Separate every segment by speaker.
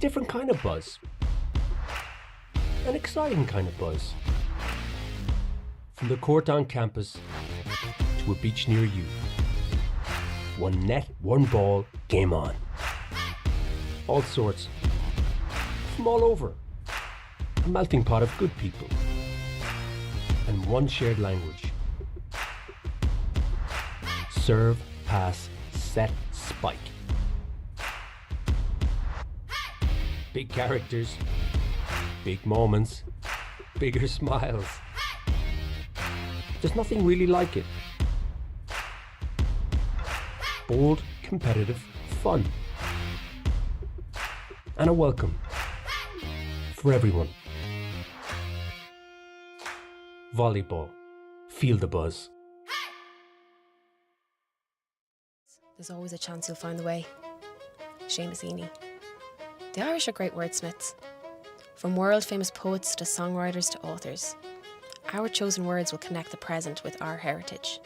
Speaker 1: different kind of buzz. An exciting kind of buzz. From the court on campus to a beach near you. One net, one ball, game on. All sorts. From all over. A melting pot of good people. And one shared language. Serve, pass, set, spike. Big characters, big moments, bigger smiles. There's nothing really like it. Bold, competitive fun. And a welcome for everyone. Volleyball. Feel the buzz.
Speaker 2: There's always a chance you'll find the way. Seamus Heaney. The Irish are great wordsmiths. From world-famous poets to songwriters to authors. Our chosen words will connect the present with our heritage.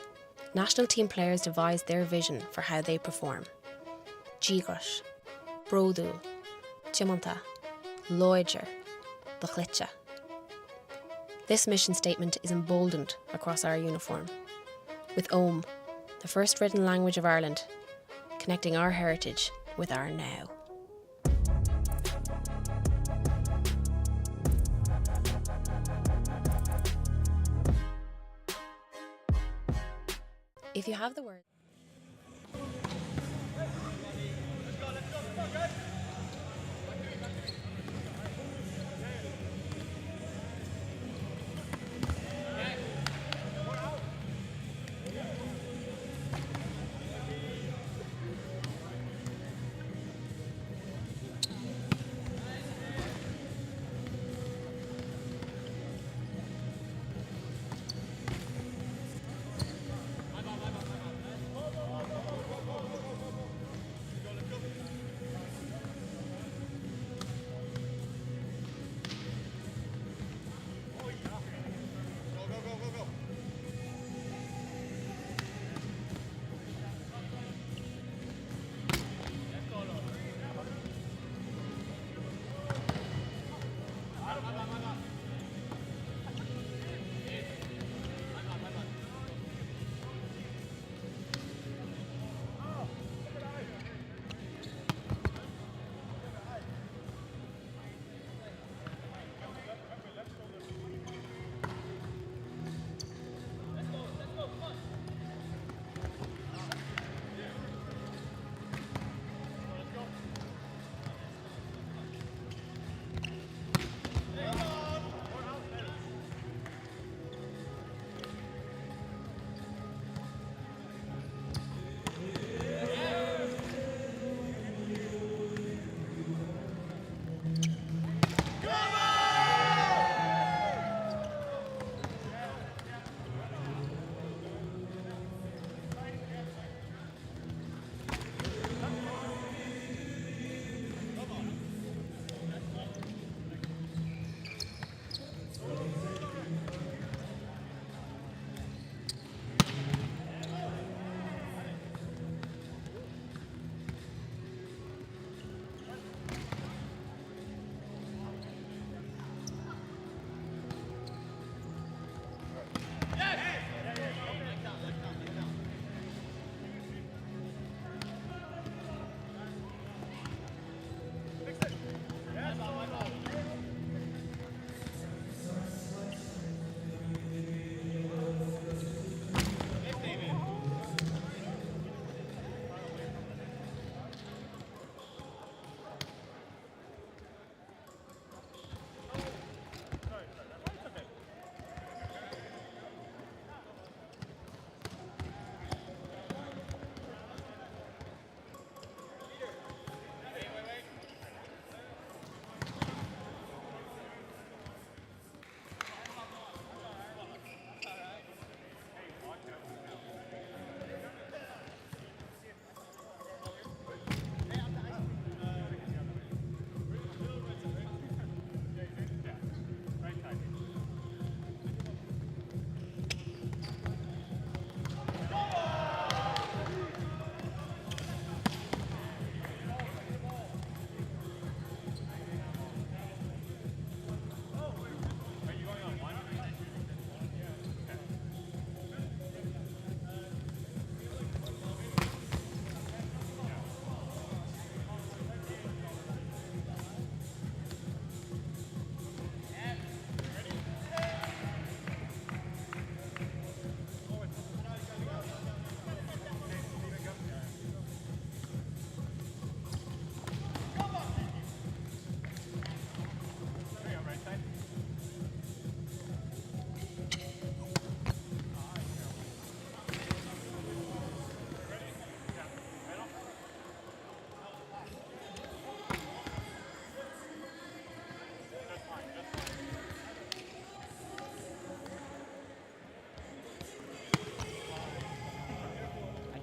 Speaker 2: National team players devise their vision for how they perform. Díogras, Brodúil, Tiomanta, Loidir, Bachlitcha. This mission statement is emboldened across our uniform. With Ohm, the first written language of Ireland, connecting our heritage with our now. If you have the word.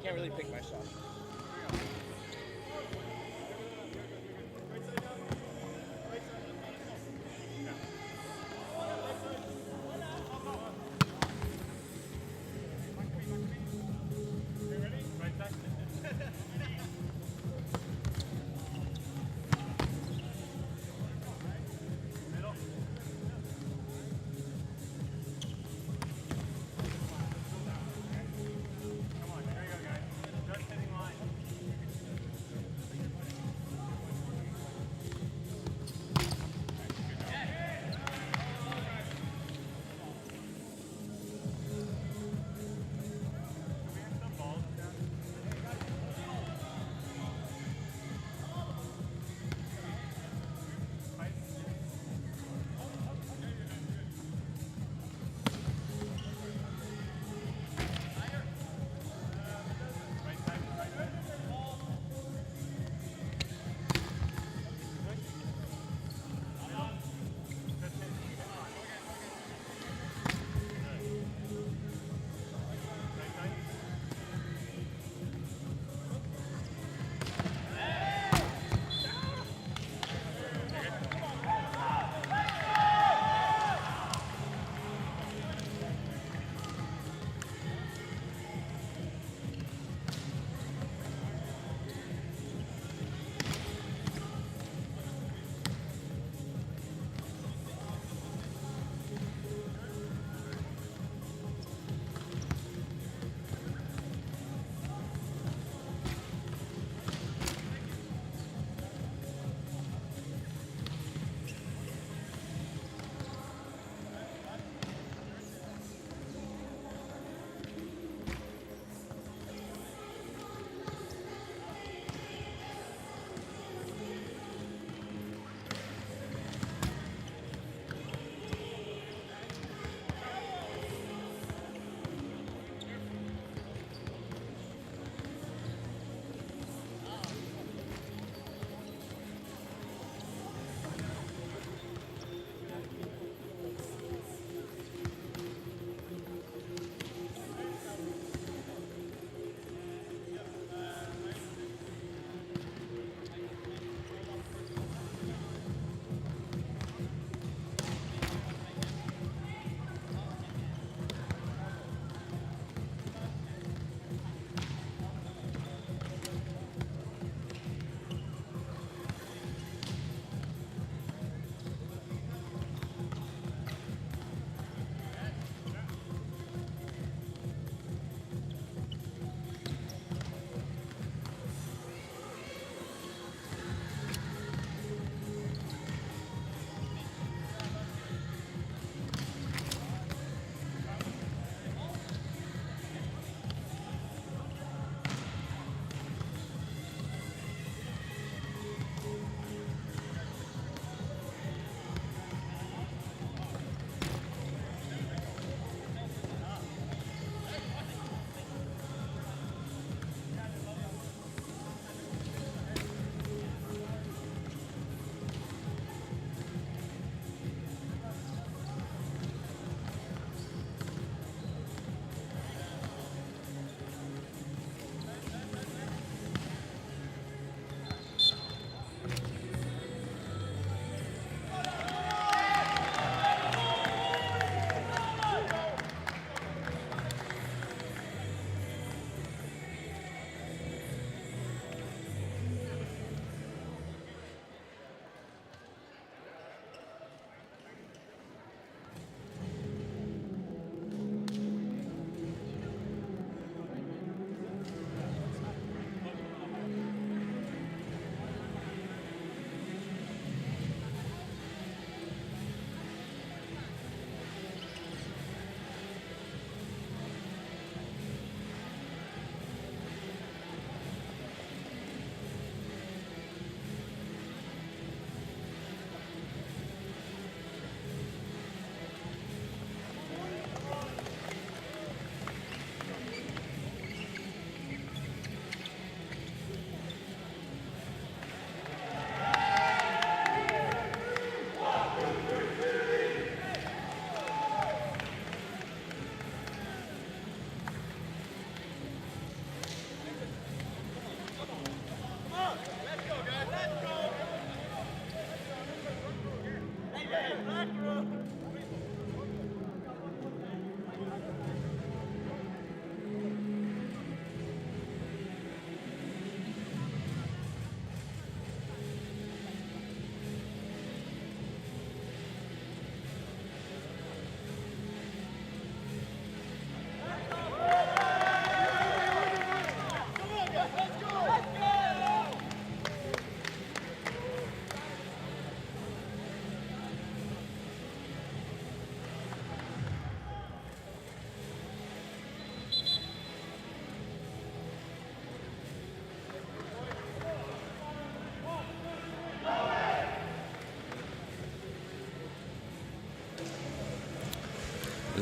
Speaker 3: can't really pick my shot.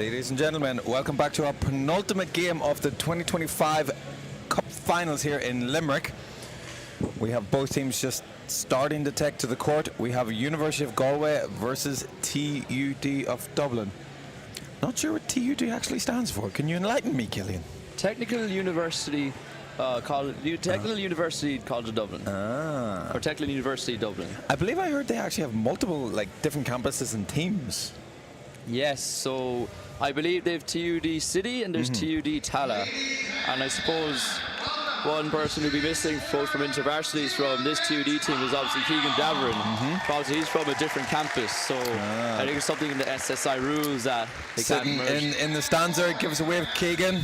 Speaker 3: Ladies and gentlemen, welcome back to our penultimate game of the 2025 Cup Finals here in Limerick. We have both teams just starting to take to the court. We have University of Galway versus TUD of Dublin. Not sure what TUD actually stands for. Can you enlighten me, Killian?
Speaker 4: Technical University University College of Dublin. Or Technical University Dublin.
Speaker 3: I believe I heard they actually have multiple, different campuses and teams.
Speaker 4: Yes, so I believe they have TUD City and there's TUD Tala. And I suppose one person who'd be missing both from intervarsities from this TUD team is obviously Keegan Daverin. Obviously he's from a different campus, so I think it's something in the SSI rules that they can't
Speaker 3: Sitting
Speaker 4: merge.
Speaker 3: in the stands there, give us a wave, Keegan.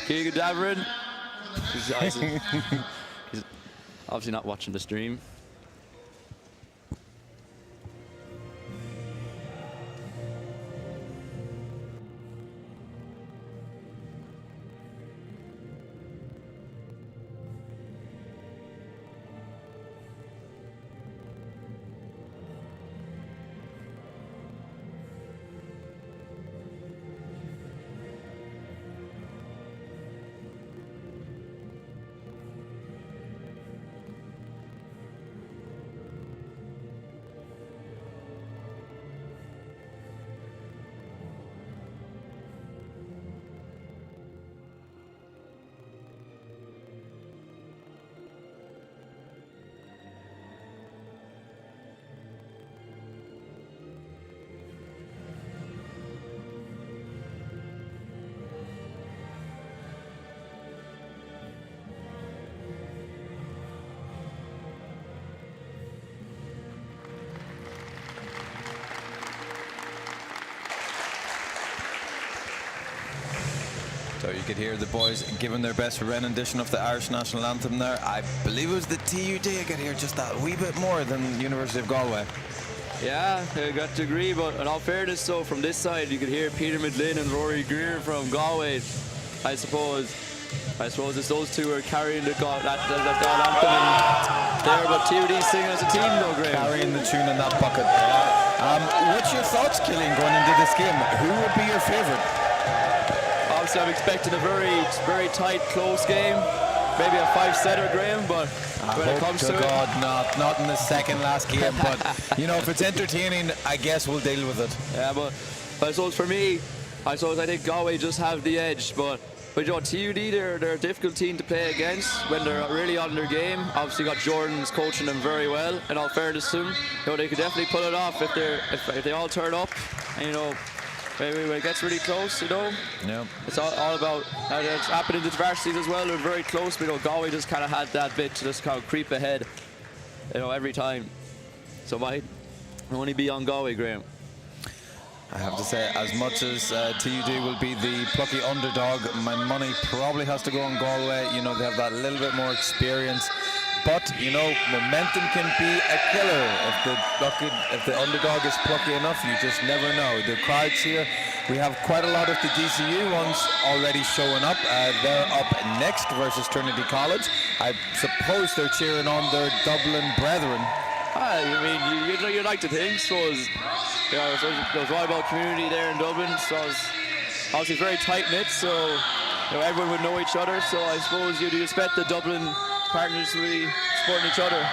Speaker 4: Keegan Daverin. He's obviously not watching the stream.
Speaker 3: So you could hear the boys giving their best rendition of the Irish national anthem there. I believe it was the TUD. I could hear just that wee bit more than University of Galway.
Speaker 4: Yeah, I got to agree, but in all fairness, so from this side, you could hear Peter McLean and Rory Greer from Galway. I suppose it's those two are carrying the God anthem in there, but TUD singing as a team though, Graham.
Speaker 3: Carrying the tune in that bucket. What's your thoughts, Killian, going into this game? Who would be your favourite?
Speaker 4: Obviously, I'm expecting a very tight, close game. Maybe a 5-setter, Graham, but when it comes to
Speaker 3: God, not in the second last game. But if it's entertaining, I guess we'll deal with it.
Speaker 4: Yeah, but I suppose for me, I think Galway just have the edge. But TUD, they're a difficult team to play against when they're really on their game. Obviously, got Jordan's coaching them very well. In all fairness to them, they could definitely pull it off if they all turn up. And, maybe when it gets really close,
Speaker 3: No.
Speaker 4: it's all about it's happening to the varsities as well. They're very close, but Galway just kind of had that bit to just kind of creep ahead, every time. So might only be on Galway, Graham.
Speaker 3: I have to say, as much as TUD will be the plucky underdog, my money probably has to go on Galway. They have that little bit more experience. But, momentum can be a killer. If the underdog is plucky enough, you just never know. The crowds here, we have quite a lot of the DCU ones already showing up. They're up next versus Trinity College. I suppose they're cheering on their Dublin brethren.
Speaker 4: You'd like to think, so the volleyball community there in Dublin, so it's obviously very tight-knit, so everyone would know each other. So I suppose you'd expect the Dublin partners to be supporting each other.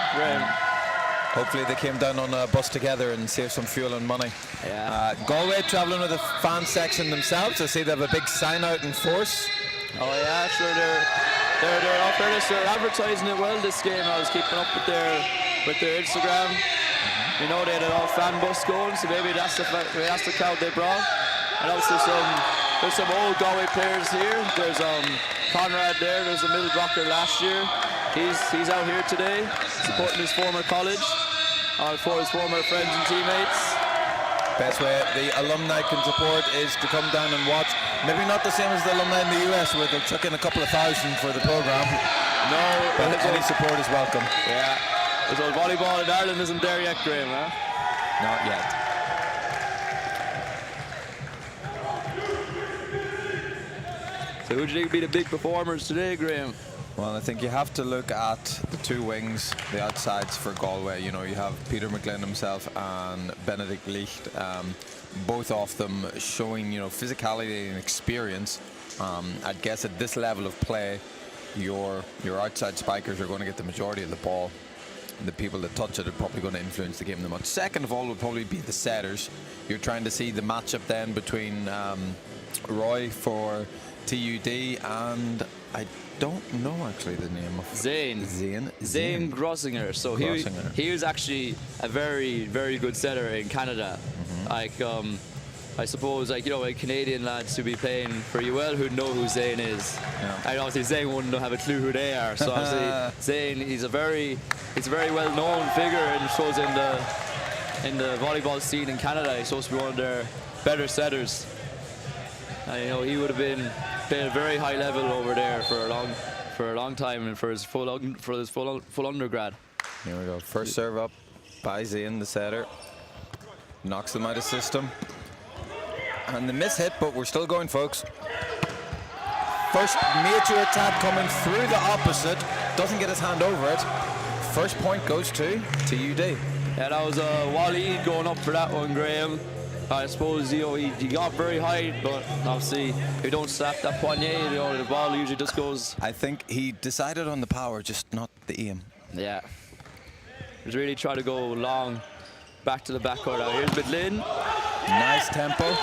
Speaker 3: Hopefully they came down on a bus together and saved some fuel and money.
Speaker 4: Yeah.
Speaker 3: Galway travelling with a fan section themselves. I see they have a big sign out in force.
Speaker 4: Oh yeah, sure. They're all fairness, they're advertising it well this game. I was keeping up with their Instagram. They had an all fan bus going, so maybe that's the crowd they brought. And obviously there's some old Galway players here. There's Conrad there. There's a middle blocker last year. He's out here today supporting his former college, for his former friends and teammates.
Speaker 3: Best way the alumni can support is to come down and watch. Maybe not the same as the alumni in the US where they'll chuck in a couple of thousand for the program.
Speaker 4: No,
Speaker 3: but any support is welcome.
Speaker 4: Yeah. So volleyball in Ireland isn't there yet, Graham, huh?
Speaker 3: Not yet.
Speaker 4: So who do you think will be the big performers today, Graham?
Speaker 3: Well, I think you have to look at the two wings, the outsides for Galway. You have Peter McLean himself and Benedict Licht. both of them showing, you know, physicality and experience. I'd guess at this level of play, your outside spikers are going to get the majority of the ball. The people that touch it are probably going to influence the game the most. Second of all would probably be the setters. You're trying to see the matchup then between Roy for TUD and I don't know actually the name of
Speaker 4: Zane Grossinger. So he was actually a very, very good setter in Canada. Like I suppose, like, you know, like Canadian lads who be playing for UL who know who Zane is.
Speaker 3: Yeah.
Speaker 4: And obviously Zane wouldn't have a clue who they are. So obviously Zane, he's a very well-known figure and shows in the volleyball scene in Canada. He's supposed to be one of their better setters. And, you know, he would have been playing at a very high level over there for a long time and for his full undergrad.
Speaker 3: Here we go. First serve up by Zane, the setter. Knocks them out of system. And the miss hit, but we're still going, folks. First major attack coming through the opposite. Doesn't get his hand over it. First point goes to TUD.
Speaker 4: Yeah, that was Wally going up for that one, Graham. I suppose, you know, he got very high, but obviously if you don't slap that poignet, you know, the ball usually just goes.
Speaker 3: I think he decided on the power, just not the aim.
Speaker 4: Yeah. He's really trying to go long back to the backcourt. Now here's Midlin.
Speaker 3: Nice tempo.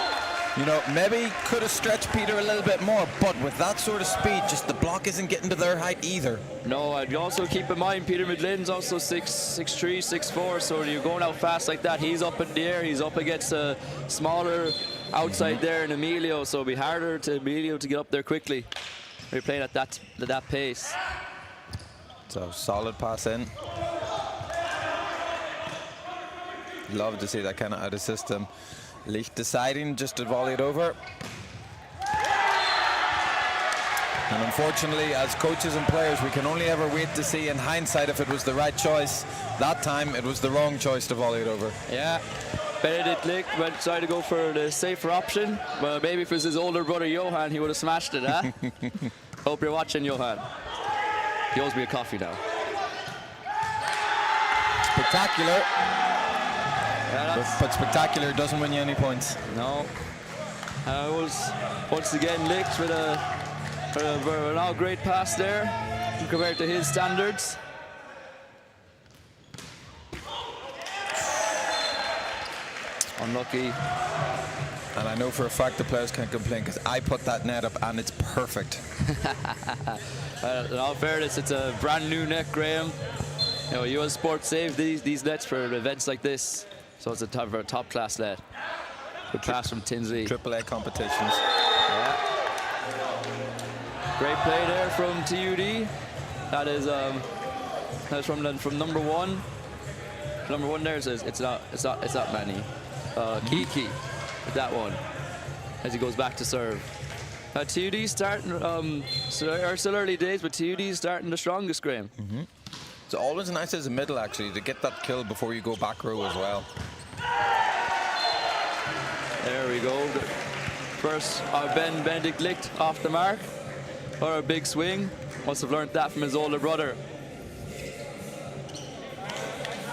Speaker 3: You know, maybe could have stretched Peter a little bit more, but with that sort of speed, just the block isn't getting to their height either.
Speaker 4: No, I'd also keep in mind Peter Midlin's also 6'3", 6'4", so when you're going out fast like that, he's up in the air, he's up against a smaller outside there in Emilio, so it'll be harder to Emilio to get up there quickly. We're playing at that pace.
Speaker 3: So solid pass in. Love to see that kind of out of system. Licht deciding just to volley it over. And unfortunately, as coaches and players, we can only ever wait to see in hindsight if it was the right choice. That time, it was the wrong choice to volley it over.
Speaker 4: Yeah, Benedict Licht tried to go for the safer option. Well, maybe if it was his older brother, Johan, he would have smashed it, huh? Hope you're watching, Johan. He owes me a coffee now.
Speaker 3: Spectacular.
Speaker 4: Yeah,
Speaker 3: but spectacular doesn't win you any points.
Speaker 4: No. Was once again Licht with an all great pass there compared to his standards. Unlucky.
Speaker 3: And I know for a fact the players can't complain because I put that net up and it's perfect.
Speaker 4: In all fairness, it's a brand new net, Graham. You know, US Sports saved these nets for events like this. So it's a top class net. Good pass from Tinsley.
Speaker 3: AAA competitions.
Speaker 4: Yeah. Great play there from TUD. That is from number one. Number one there says it's not Manny. Kiki with that one as he goes back to serve. TUD starting. So still early days, but TUD starting the strongest, Graham.
Speaker 3: It's always nice as a middle actually to get that kill before you go back row as well.
Speaker 4: There we go. First, Benedict Licht off the mark. Or a big swing. Must have learned that from his older brother.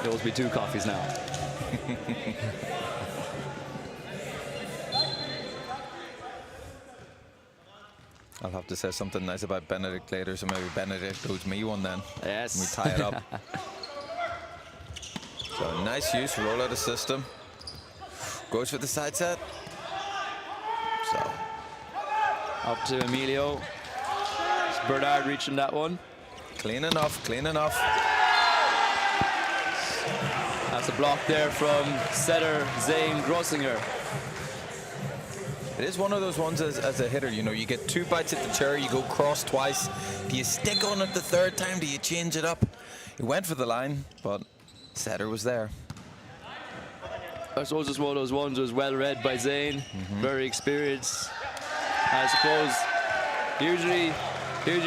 Speaker 4: There will be 2 coffees now.
Speaker 3: I'll have to say something nice about Benedict later, so maybe Benedict owes me one then.
Speaker 4: Yes.
Speaker 3: And we tie it up. So nice use, roll out of system. Goes for the side set. So
Speaker 4: up to Emilio. It's Bernard reaching that one.
Speaker 3: Clean enough, clean enough.
Speaker 4: That's a block there from setter Zane Grossinger.
Speaker 3: It is one of those ones as a hitter, you know, you get 2 bites at the cherry, you go cross twice. Do you stick on it the 3rd time? Do you change it up? He went for the line, but setter was there.
Speaker 4: I suppose it's one of those ones that was well read by Zane, very experienced. I suppose usually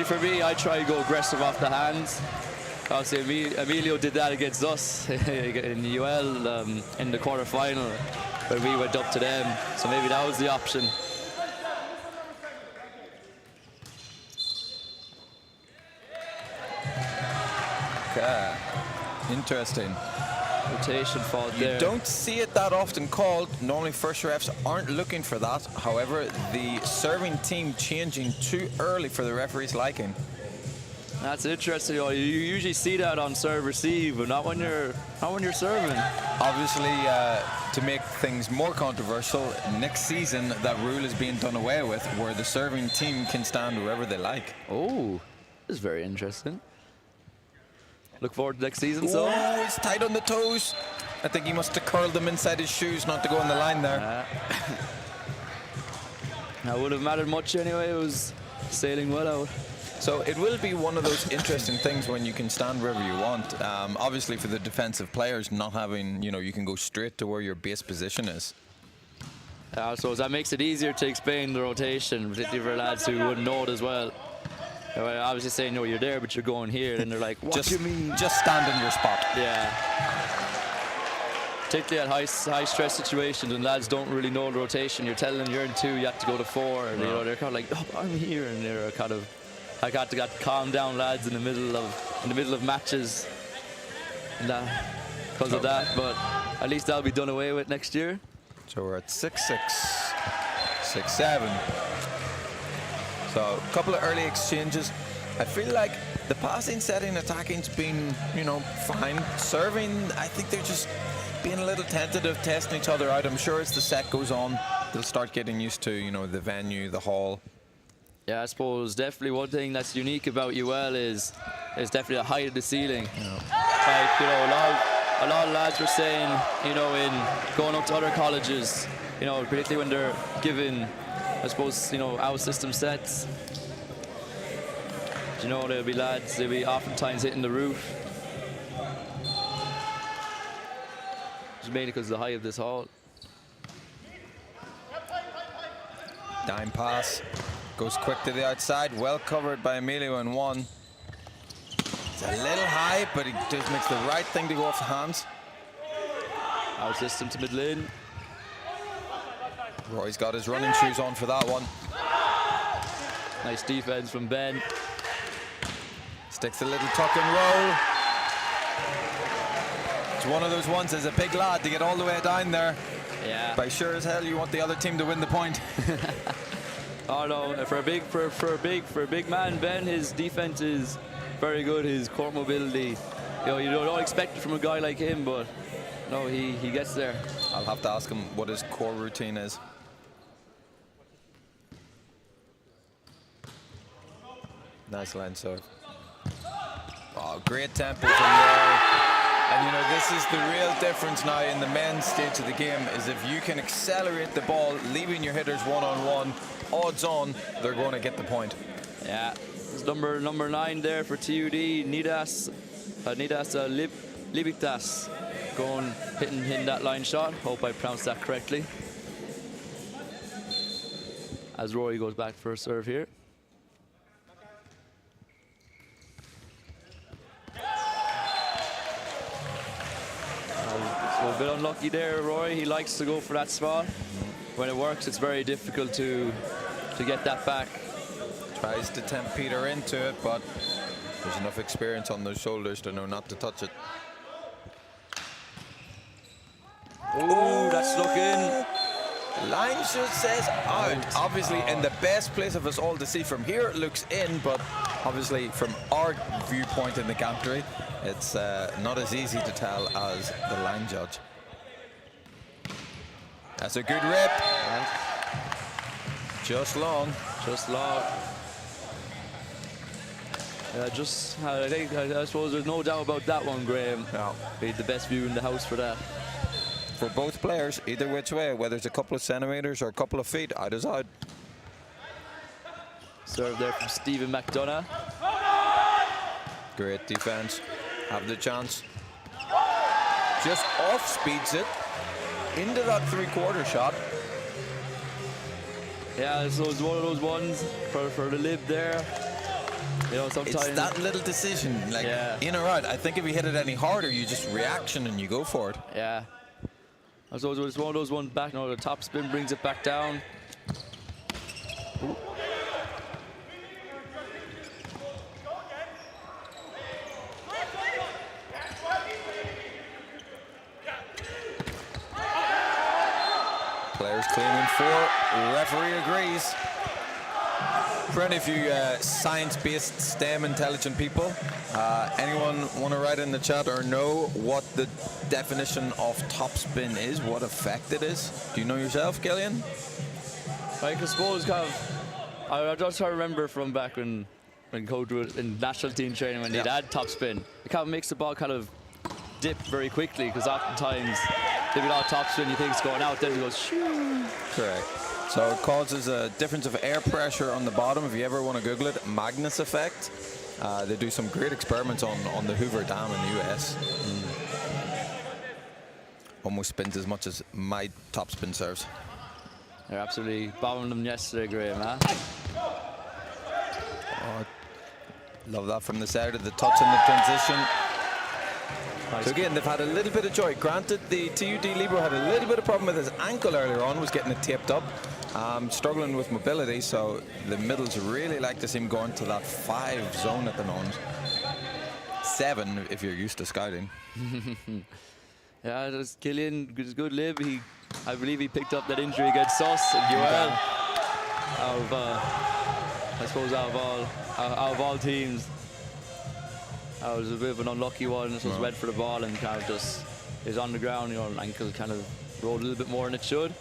Speaker 4: for me, I try to go aggressive off the hands. Obviously, Emilio did that against us in UL in the quarter-final when we went up to them. So maybe that was the option.
Speaker 3: Okay. Interesting.
Speaker 4: rotation fault
Speaker 3: You
Speaker 4: there.
Speaker 3: don't see it that often called. Normally first refs aren't looking for that. However, the serving team changing too early for the referee's liking.
Speaker 4: That's interesting. You usually see that on serve receive, but not when you're serving.
Speaker 3: Obviously, to make things more controversial, next season that rule is being done away with, where the serving team can stand wherever they like.
Speaker 4: Oh, this is very interesting. Look forward to next season. So
Speaker 3: Oh, he's tight on the toes. I think he must have curled them inside his shoes not to go on the line there.
Speaker 4: that wouldn't have mattered much anyway. It was sailing well out.
Speaker 3: So it will be one of those interesting things when you can stand wherever you want. Obviously, for the defensive players, not having, you can go straight to where your base position is.
Speaker 4: I suppose that makes it easier to explain the rotation, particularly for lads who wouldn't know it as well. They're obviously saying, no, you're there, but you're going here. And they're like, what do you mean?
Speaker 3: Just stand in your spot.
Speaker 4: Yeah. Particularly at high stress situations when lads don't really know the rotation. You're telling them you're in 2, you have to go to 4. And, they're kind of like, oh, I'm here. And they're kind of, I got to calm down lads in the middle of matches. And because of that, but at least that'll be done away with next year.
Speaker 3: So we're at 6-6, 6-7. So a couple of early exchanges. I feel like the passing, setting, attacking's been, fine. Serving, I think they're just being a little tentative, testing each other out. I'm sure as the set goes on, they'll start getting used to, the venue, the hall.
Speaker 4: Yeah, I suppose definitely one thing that's unique about UL is definitely the height of the ceiling.
Speaker 3: Yeah.
Speaker 4: Like, a lot of lads were saying, in going up to other colleges, particularly when they're given, I suppose, our system sets. There'll be lads, they'll be oftentimes hitting the roof. Just mainly because of the height of this hall.
Speaker 3: Dime pass. Goes quick to the outside. Well covered by Emilio in 1. It's a little high, but he just makes the right thing to go off the hands.
Speaker 4: Our system to mid lane.
Speaker 3: Roy's got his running shoes on for that one.
Speaker 4: Nice defense from Ben.
Speaker 3: Sticks a little tuck and roll. It's one of those ones as a big lad to get all the way down there.
Speaker 4: Yeah.
Speaker 3: But sure as hell you want the other team to win the point.
Speaker 4: Oh no, for a big man, Ben, his defense is very good. His court mobility, you don't expect it from a guy like him, but no, he gets there.
Speaker 3: I'll have to ask him what his core routine is. Nice line serve. Oh, great tempo from Roy. And this is the real difference now in the men's stage of the game, is if you can accelerate the ball, leaving your hitters one-on-one, odds on they're going to get the point.
Speaker 4: Yeah, it's number 9 there for TUD, Nidas Libitas, hitting that line shot. Hope I pronounced that correctly. As Rory goes back for a serve here. So a bit unlucky there, Roy. He likes to go for that spot. When it works, it's very difficult to get that back.
Speaker 3: Tries to tempt Peter into it, but there's enough experience on those shoulders to know not to touch it.
Speaker 4: Oh, that's looking.
Speaker 3: Line shoot says out. Obviously, in the best place of us all to see from here, it looks in, but obviously from our viewpoint in the gantry, it's not as easy to tell as the line judge. That's a good rip.
Speaker 4: Yeah.
Speaker 3: Just long.
Speaker 4: Just long. I suppose there's no doubt about that one, Graham.
Speaker 3: No.
Speaker 4: He had the best view in the house for that.
Speaker 3: For both players, either which way, whether it's a couple of centimeters or a couple of feet, out is out.
Speaker 4: Serve there from Stephen McDonough.
Speaker 3: Great defense. Have the chance. Just off speeds it into that three-quarter shot.
Speaker 4: Yeah, so it's one of those ones for the lib there. Sometimes
Speaker 3: It's that little decision, like in or out. I think if you hit it any harder, you just reaction and you go for it.
Speaker 4: Yeah. I suppose it's one of those ones back. The top spin brings it back down. Ooh.
Speaker 3: There's cleaning 4. Referee agrees. For any of you science-based, STEM intelligent people, anyone want to write in the chat or know what the definition of topspin is, what effect it is? Do you know yourself, Gillian?
Speaker 4: I suppose I just try to remember from back when Coach was in national team training when they'd add topspin. It kind of makes the ball kind of dip very quickly because oftentimes if you got topspin, you think it's going out, then it goes shoo.
Speaker 3: Correct. So it causes a difference of air pressure on the bottom. If you ever want to Google it, Magnus effect. They do some great experiments on the Hoover Dam in the US. Almost spins as much as my topspin serves.
Speaker 4: They're absolutely bombing them yesterday, Graham, huh?
Speaker 3: Oh, love that from the side of the touch in the transition.
Speaker 4: Nice.
Speaker 3: So again, they've had a little bit of joy. Granted, the TUD Libero had a little bit of problem with his ankle earlier on, was getting it taped up. Struggling with mobility, so the middles really like to see him going to that 5 zone at the moment. 7 if you're used to scouting.
Speaker 4: Yeah, there's Killian, good lib. I believe he picked up that injury against us and Joel. I suppose out of all teams, that was a bit of an unlucky one. Just went for the ball and kind of just is on the ground. You know, ankle kind of rolled a little bit more than it should.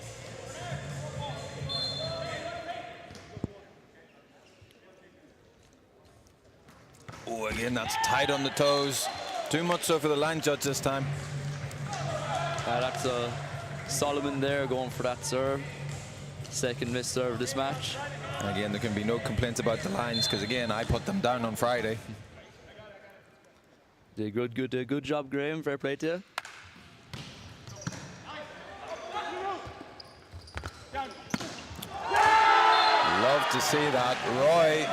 Speaker 3: Oh, again, that's tight on the toes. Too much so for the line judge this time.
Speaker 4: That's Solomon there going for that serve. Second missed serve of this match.
Speaker 3: And again, there can be no complaints about the lines because, again, I put them down on Friday.
Speaker 4: Good job, Graham. Fair play to you.
Speaker 3: Love to see that. Roy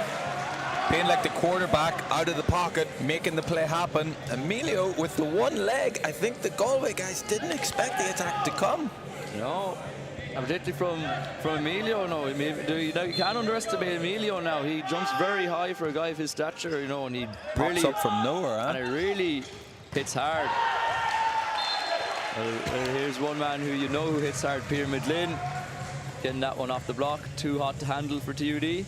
Speaker 3: being like the quarterback out of the pocket, making the play happen. Emilio with the one leg. I think the Galway guys didn't expect the attack to come.
Speaker 4: No, particularly from Emilio. No, you can't underestimate Emilio now. He jumps very high for a guy of his stature, you know, and he
Speaker 3: Pops up from nowhere, huh?
Speaker 4: And it really hits hard. Here's one man who you know who hits hard, Peter Midlin, getting that one off the block. Too hot to handle for TUD.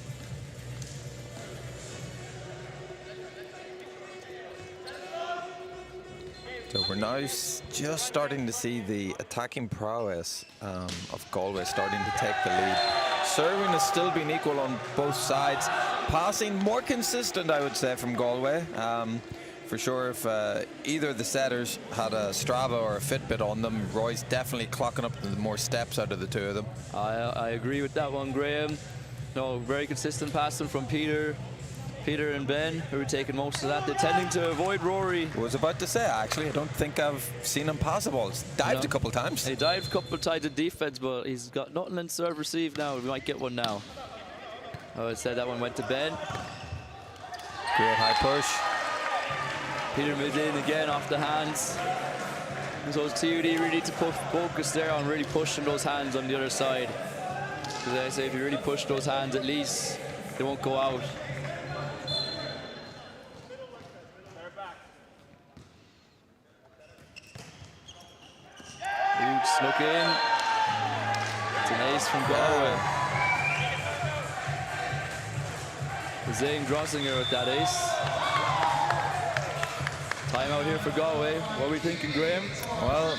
Speaker 3: So we're now just starting to see the attacking prowess of Galway starting to take the lead. Serving has still been equal on both sides. Passing more consistent, I would say, from Galway. For sure, if either of the setters had a Strava or a Fitbit on them, Roy's definitely clocking up the more steps out of the two of them.
Speaker 4: I agree with that one, Graham. No, very consistent passing from Peter and Ben, who are taking most of that. They're tending to avoid Rory.
Speaker 3: I was about to say, actually, I don't think I've seen him pass the ball. He's dived a couple of times.
Speaker 4: He dived a couple of times in defense, but he's got nothing in serve receive now. We might get one now. Oh, I said that one went to Ben.
Speaker 3: Great high push.
Speaker 4: Peter Midlin again off the hands. So TUD really need to focus there on really pushing those hands on the other side. Because I say if you really push those hands, at least they won't go out. Snuck in. It's an ace from Galway. Zane Drossinger with that ace. Timeout here for Galway. What are we thinking, Graham?
Speaker 3: Well,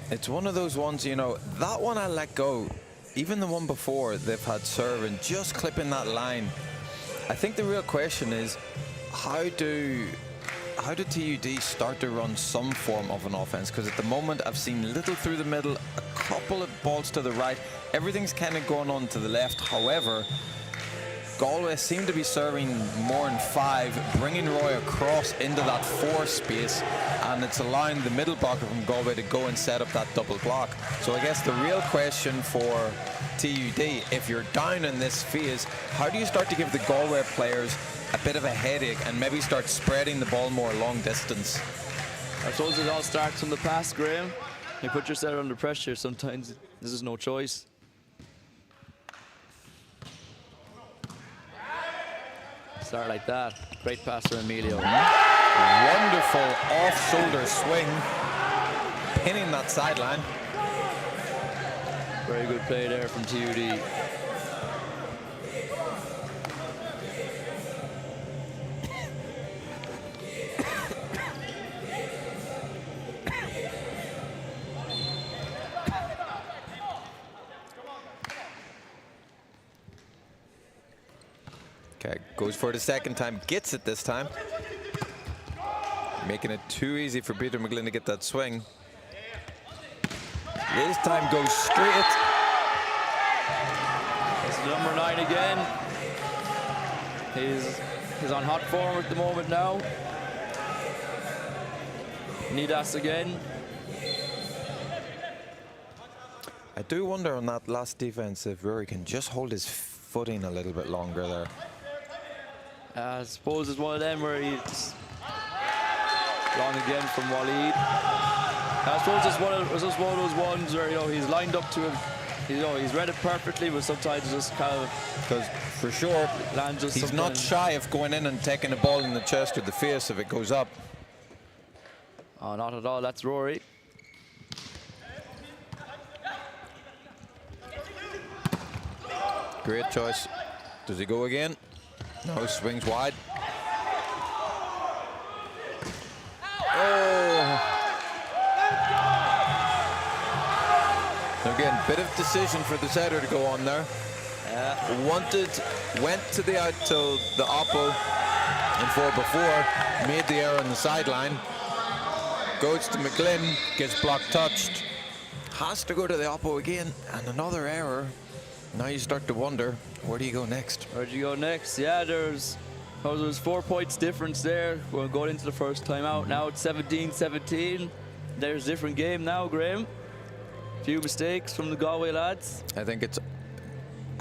Speaker 3: it's one of those ones, you know, that one I let go. Even the one before, they've had serve and just clipping that line. I think the real question is, how do TUD start to run some form of an offense? Because at the moment I've seen little through the middle, a couple of balls to the right, everything's kind of going on to the left. However, Galway seem to be serving more in 5, bringing Roy across into that 4 space, and it's allowing the middle blocker from Galway to go and set up that double block. So I guess the real question for TUD, if you're down in this phase, how do you start to give the Galway players a bit of a headache and maybe start spreading the ball more long distance?
Speaker 4: I suppose it all starts from the pass, Graham. You put yourself under pressure, sometimes this is no choice. Start like that. Great pass for Emilio.
Speaker 3: Wonderful off-shoulder swing, pinning that sideline.
Speaker 4: Very good play there from TUD.
Speaker 3: Okay, goes for the second time, gets it this time. Making it too easy for Peter McGlynn to get that swing. This time goes straight.
Speaker 4: It's number 9 again. He's on hot form at the moment now. Nidas again.
Speaker 3: I do wonder on that last defense if Rory can just hold his footing a little bit longer there.
Speaker 4: I suppose it's one of them where he's long again from Waleed. I suppose it's just one of those ones where, you know, he's lined up to him. You know, he's read it perfectly, but sometimes just kind of,
Speaker 3: because for sure
Speaker 4: lands just
Speaker 3: he's not shy of going in and taking a ball in the chest or the face if it goes up.
Speaker 4: Oh, not at all. That's Rory.
Speaker 3: Great choice. Does he go again? No, swings wide. Oh! Again, bit of decision for the setter to go on there. Went to the out till the oppo in 4 before, made the error on the sideline. Goes to McGlynn, gets blocked touched. Has to go to the oppo again, and another error. Now you start to wonder, where do you go next?
Speaker 4: Where do you go next? Yeah, there's 4 points difference there. We're going into the first time out. Now it's 17-17. There's a different game now, Graham. Few mistakes from the Galway lads.
Speaker 3: I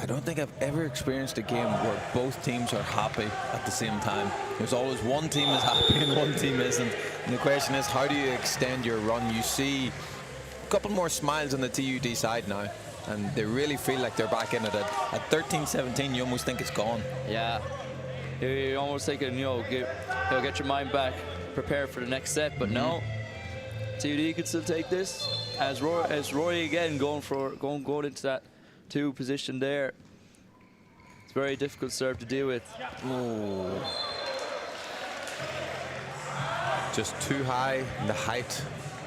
Speaker 3: don't think I've ever experienced a game where both teams are happy at the same time. There's always one team is happy and one team isn't. And the question is, how do you extend your run? You see a couple more smiles on the TUD side now, and they really feel like they're back in it. At 13-17, you almost think it's gone.
Speaker 4: Yeah, you're almost thinking, you know, get your mind back, prepare for the next set, but no. TUD can still take this. As Rory again going into that 2 position there. It's a very difficult serve to deal with.
Speaker 3: Ooh. Just too high, and the height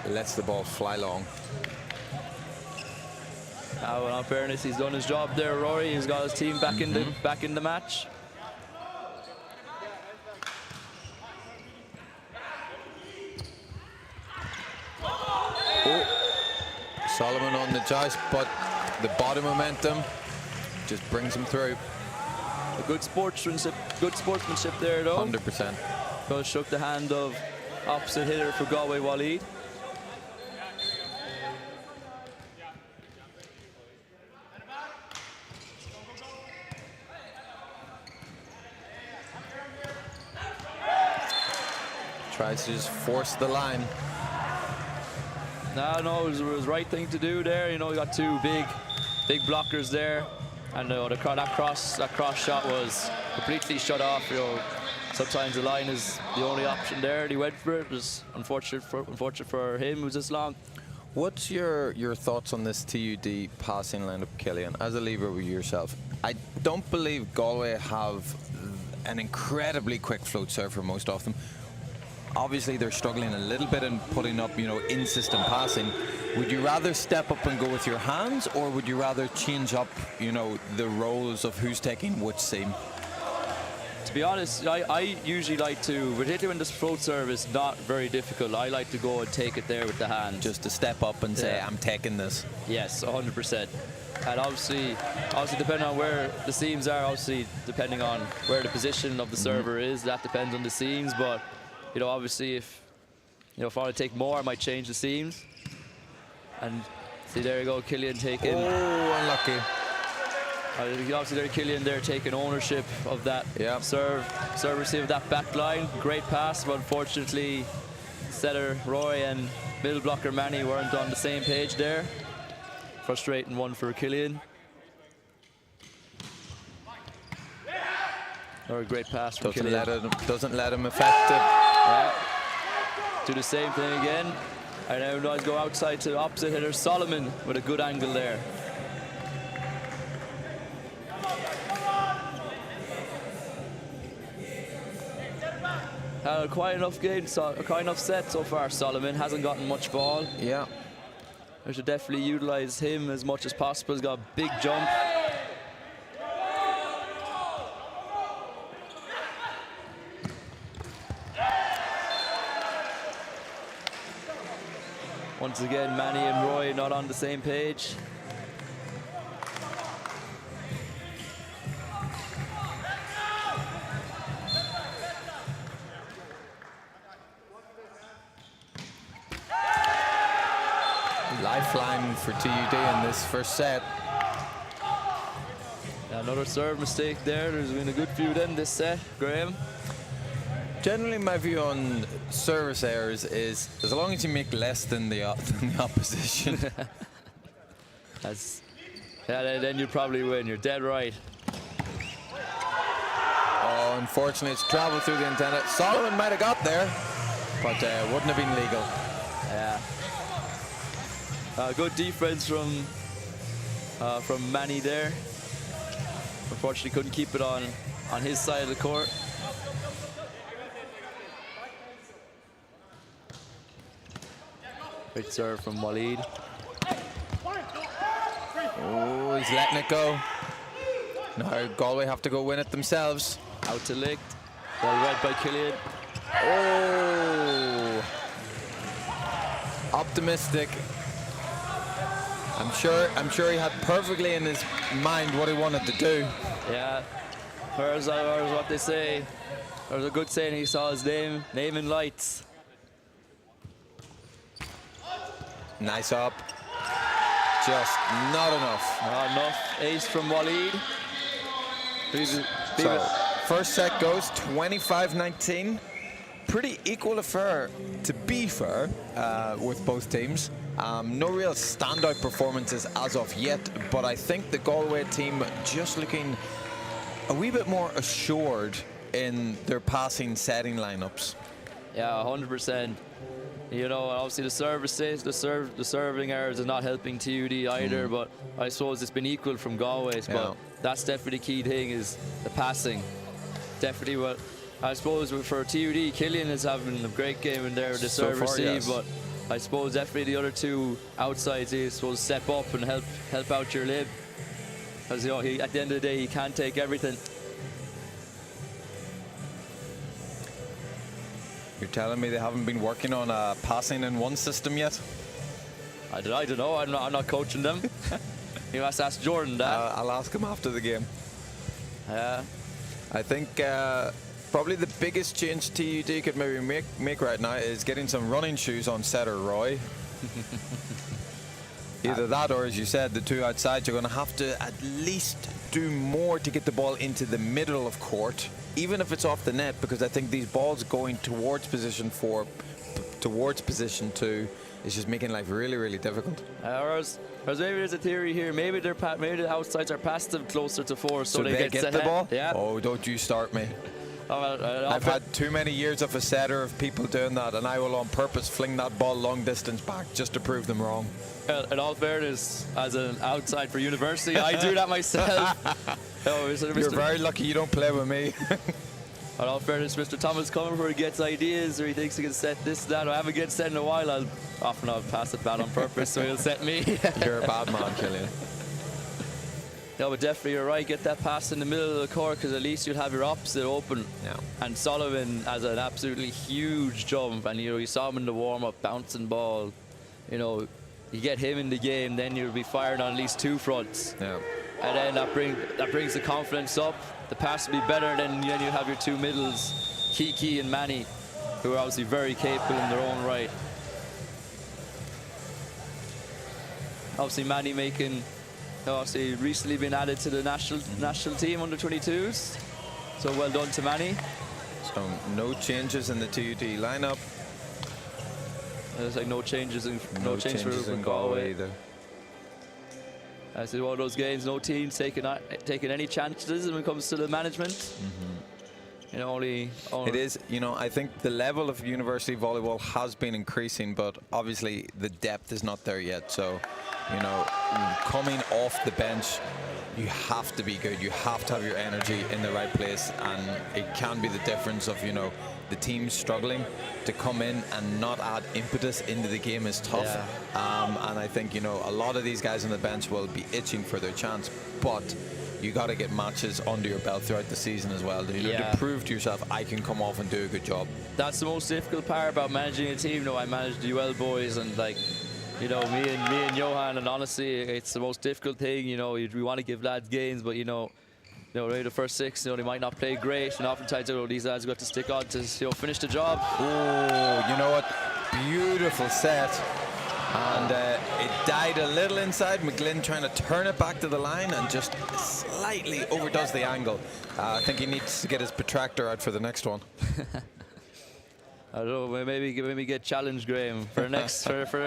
Speaker 3: lets the ball fly long.
Speaker 4: Now, in all fairness, he's done his job there, Rory. He's got his team back in the match.
Speaker 3: Solomon on the joust, but the body momentum just brings him through.
Speaker 4: A good sportsmanship there, though.
Speaker 3: 100%.
Speaker 4: Goes shook the hand of opposite hitter for Galway, Waleed.
Speaker 3: Tries to just force the line.
Speaker 4: No, it was the right thing to do there. You know, you got 2 big blockers there, and that cross shot was completely shut off. You know, sometimes the line is the only option there, and he went for it. It was unfortunate for him. It was this long.
Speaker 3: What's your thoughts on this TUD passing lineup, Killian, as a lever with yourself? I don't believe Galway have an incredibly quick float serve for most of them. Obviously, they're struggling a little bit in putting up, you know, in-system passing. Would you rather step up and go with your hands, or would you rather change up, you know, the roles of who's taking which seam?
Speaker 4: To be honest, I usually like to, particularly when this float serve is not very difficult, I like to go and take it there with the hand.
Speaker 3: Just to step up and say, I'm taking this.
Speaker 4: Yes, 100%. And obviously depending on where the seams are, obviously depending on where the position of the server is, that depends on the seams. But you know, obviously, if I want to take more, I might change the seams. And see, there you go, Killian taking.
Speaker 3: Oh, unlucky.
Speaker 4: Obviously, there, Killian there taking ownership of that serve receive of that back line. Great pass, but unfortunately, setter Roy and middle blocker Manny weren't on the same page there. Frustrating one for Killian. Another great pass from Killian.
Speaker 3: Doesn't let him effective.
Speaker 4: Yeah. Do the same thing again. And now guys go outside to the opposite hitter, Solomon, with a good angle there. Quite enough game, quite enough set so far. Solomon hasn't gotten much ball.
Speaker 3: Yeah.
Speaker 4: I should definitely utilise him as much as possible. He's got a big jump. Once again, Manny and Roy not on the same page.
Speaker 3: Lifeline for TUD in this first set.
Speaker 4: Another serve mistake there. There's been a good few of them this set, Graham.
Speaker 3: Generally, my view on service errors is as long as you make less than the opposition.
Speaker 4: Then you probably win. You're dead right.
Speaker 3: Oh, unfortunately, it's traveled through the antenna. Solomon might have got there, but wouldn't have been legal.
Speaker 4: Yeah. Good defense from Manny there. Unfortunately, couldn't keep it on his side of the court. Big serve from Waleed.
Speaker 3: Oh, he's letting it go. Now Galway have to go win it themselves.
Speaker 4: Out to Licht. Well read by Killian.
Speaker 3: Oh, optimistic. I'm sure he had perfectly in his mind what he wanted to do.
Speaker 4: Yeah. Whereas what they say, there's a good saying, he saw his name in lights.
Speaker 3: Nice up. Just not enough.
Speaker 4: Not enough. Ace from Waleed.
Speaker 3: So, first set goes 25-19. Pretty equal affair, to be fair, with both teams. No real standout performances as of yet, but I think the Galway team just looking a wee bit more assured in their passing setting lineups.
Speaker 4: Yeah, 100%. You know, obviously the services, the serving errors are not helping TUD either, but I suppose it's been equal from Galway's, but that's definitely the key thing is the passing. Definitely what, I suppose for TUD, Killian is having a great game in there with the serve receive, but I suppose definitely the other two outsides he's supposed to step up and help out your lib. Because, you know, at the end of the day, he can't take everything.
Speaker 3: You're telling me they haven't been working on passing in one system yet?
Speaker 4: I don't know. I'm not coaching them. You must ask Jordan that.
Speaker 3: I'll ask him after the game.
Speaker 4: Yeah.
Speaker 3: I think probably the biggest change TUD could maybe make right now is getting some running shoes on setter Roy. Either that or, as you said, the two outside, you're going to have to at least do more to get the ball into the middle of court, even if it's off the net, because I think these balls going towards position 4, towards position 2 is just making life really, really difficult.
Speaker 4: Or maybe there's a theory here. Maybe maybe the outsides are past them closer to 4, so they get
Speaker 3: the ball.
Speaker 4: Yeah.
Speaker 3: Oh, don't you start me. I've had too many years of a setter of people doing that, and I will on purpose fling that ball long distance back just to prove them wrong.
Speaker 4: In all fairness, as an outside for university, I do that myself.
Speaker 3: You're very lucky you don't play with me.
Speaker 4: In all fairness, Mr. Thomas coming where he gets ideas or he thinks he can set this, that. I haven't get set in a while. I'll pass it bad on purpose, so he'll set me.
Speaker 3: You're a bad man, Killian.
Speaker 4: No, but definitely you're right. Get that pass in the middle of the court because at least you'll have your opposite open.
Speaker 3: Yeah.
Speaker 4: And Sullivan has an absolutely huge jump, and you saw him in the warm-up, bouncing ball. You know, you get him in the game, then you'll be firing on at least 2 fronts.
Speaker 3: Yeah.
Speaker 4: And then that brings the confidence up. The pass will be better, and then you have your 2 middles, Kiki and Manny, who are obviously very capable in their own right. Obviously, Manny obviously recently been added to the national team under 22s. So well done to Manny.
Speaker 3: So no changes in the TUD lineup.
Speaker 4: There's like no changes in
Speaker 3: Galway either.
Speaker 4: I said one of those games, no teams taking any chances when it comes to the management. You know, only
Speaker 3: it is. You know, I think the level of university volleyball has been increasing, but obviously the depth is not there yet. So, you know, coming off the bench you have to be good. You have to have your energy in the right place, and it can be the difference of, you know, the team struggling to come in and not add impetus into the game is tough.
Speaker 4: Yeah.
Speaker 3: And I think, you know, a lot of these guys on the bench will be itching for their chance, but you got to get matches under your belt throughout the season as well. You know, to prove to yourself, I can come off and do a good job.
Speaker 4: That's the most difficult part about managing a team. You know, I managed the UL boys, and like, you know, me and Johan, and honestly, it's the most difficult thing. You know, we want to give lads games, but you know, maybe the first 6, you know, they might not play great, and oftentimes, you know, these lads got to stick on to, you know, finish the job.
Speaker 3: Oh, you know what? Beautiful set. And it died a little inside. McGlynn trying to turn it back to the line and just slightly overdoes the angle. I think he needs to get his protractor out for the next one.
Speaker 4: I don't know, maybe get challenged, Graham, for the next for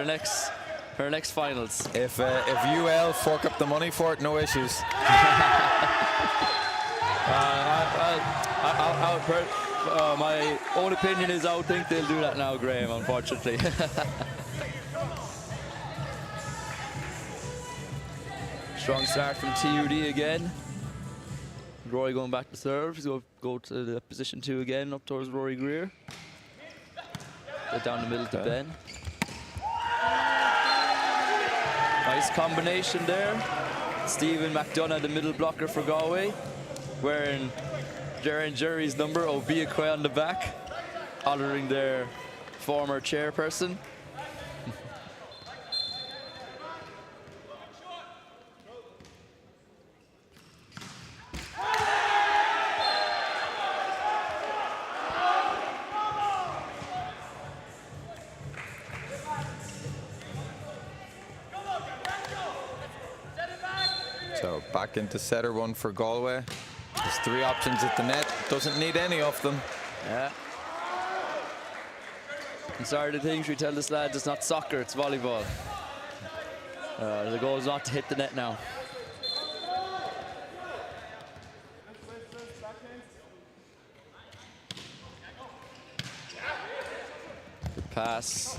Speaker 4: the next finals.
Speaker 3: If UL fork up the money for it, no issues.
Speaker 4: My own opinion is I don't think they'll do that now, Graham, unfortunately. Strong start from TUD again. Rory going back to serve. He's going to go to the position 2 again, up towards Rory Greer. Get down the middle to Ben. Nice combination there. Stephen McDonough, the middle blocker for Galway, wearing Jaron Jerry's number, Obiakwe on the back, honouring their former chairperson.
Speaker 3: So back into setter 1 for Galway. There's 3 options at the net. Doesn't need any of them.
Speaker 4: Yeah. I'm sorry to things we tell this lad, it's not soccer, it's volleyball. The goal is not to hit the net now. Good pass.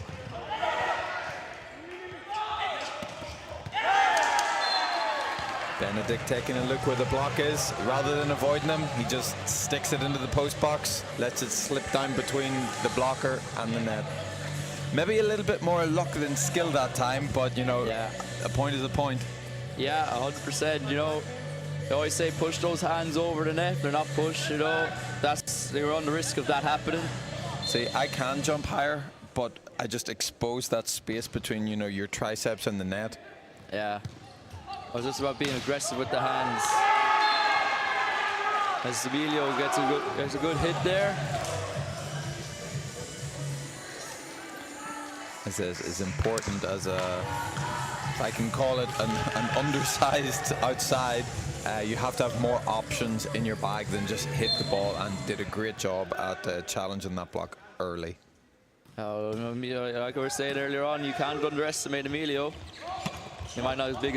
Speaker 3: Benedict taking a look where the block is. Rather than avoiding him, he just sticks it into the post box, lets it slip down between the blocker and the net. Maybe a little bit more luck than skill that time, but, you know, a point is a point.
Speaker 4: Yeah, 100%. You know, they always say push those hands over the net. They're not pushed, you know. They run the risk of that happening.
Speaker 3: See, I can jump higher, but I just expose that space between, you know, your triceps and the net.
Speaker 4: Yeah. It was just about being aggressive with the hands. As Emilio gets a good hit there.
Speaker 3: As important as I can call it an undersized outside, you have to have more options in your bag than just hit the ball, and did a great job at challenging that block early.
Speaker 4: Like we were saying earlier on, you can't underestimate Emilio. He might not be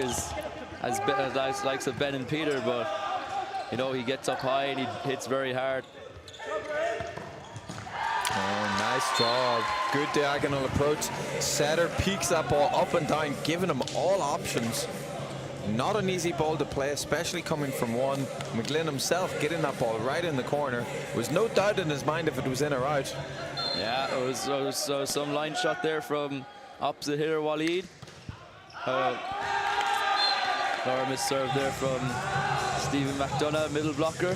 Speaker 4: as big as likes of Ben and Peter, but you know, he gets up high and he hits very hard.
Speaker 3: Oh, nice job. Good diagonal approach. Setter peeks that ball up and down, giving him all options. Not an easy ball to play, especially coming from 1. McGlynn himself getting that ball right in the corner. Was no doubt in his mind if it was in or out.
Speaker 4: Yeah, it was some line shot there from opposite hitter Waleed. Laura misserved there from Stephen McDonough, middle blocker.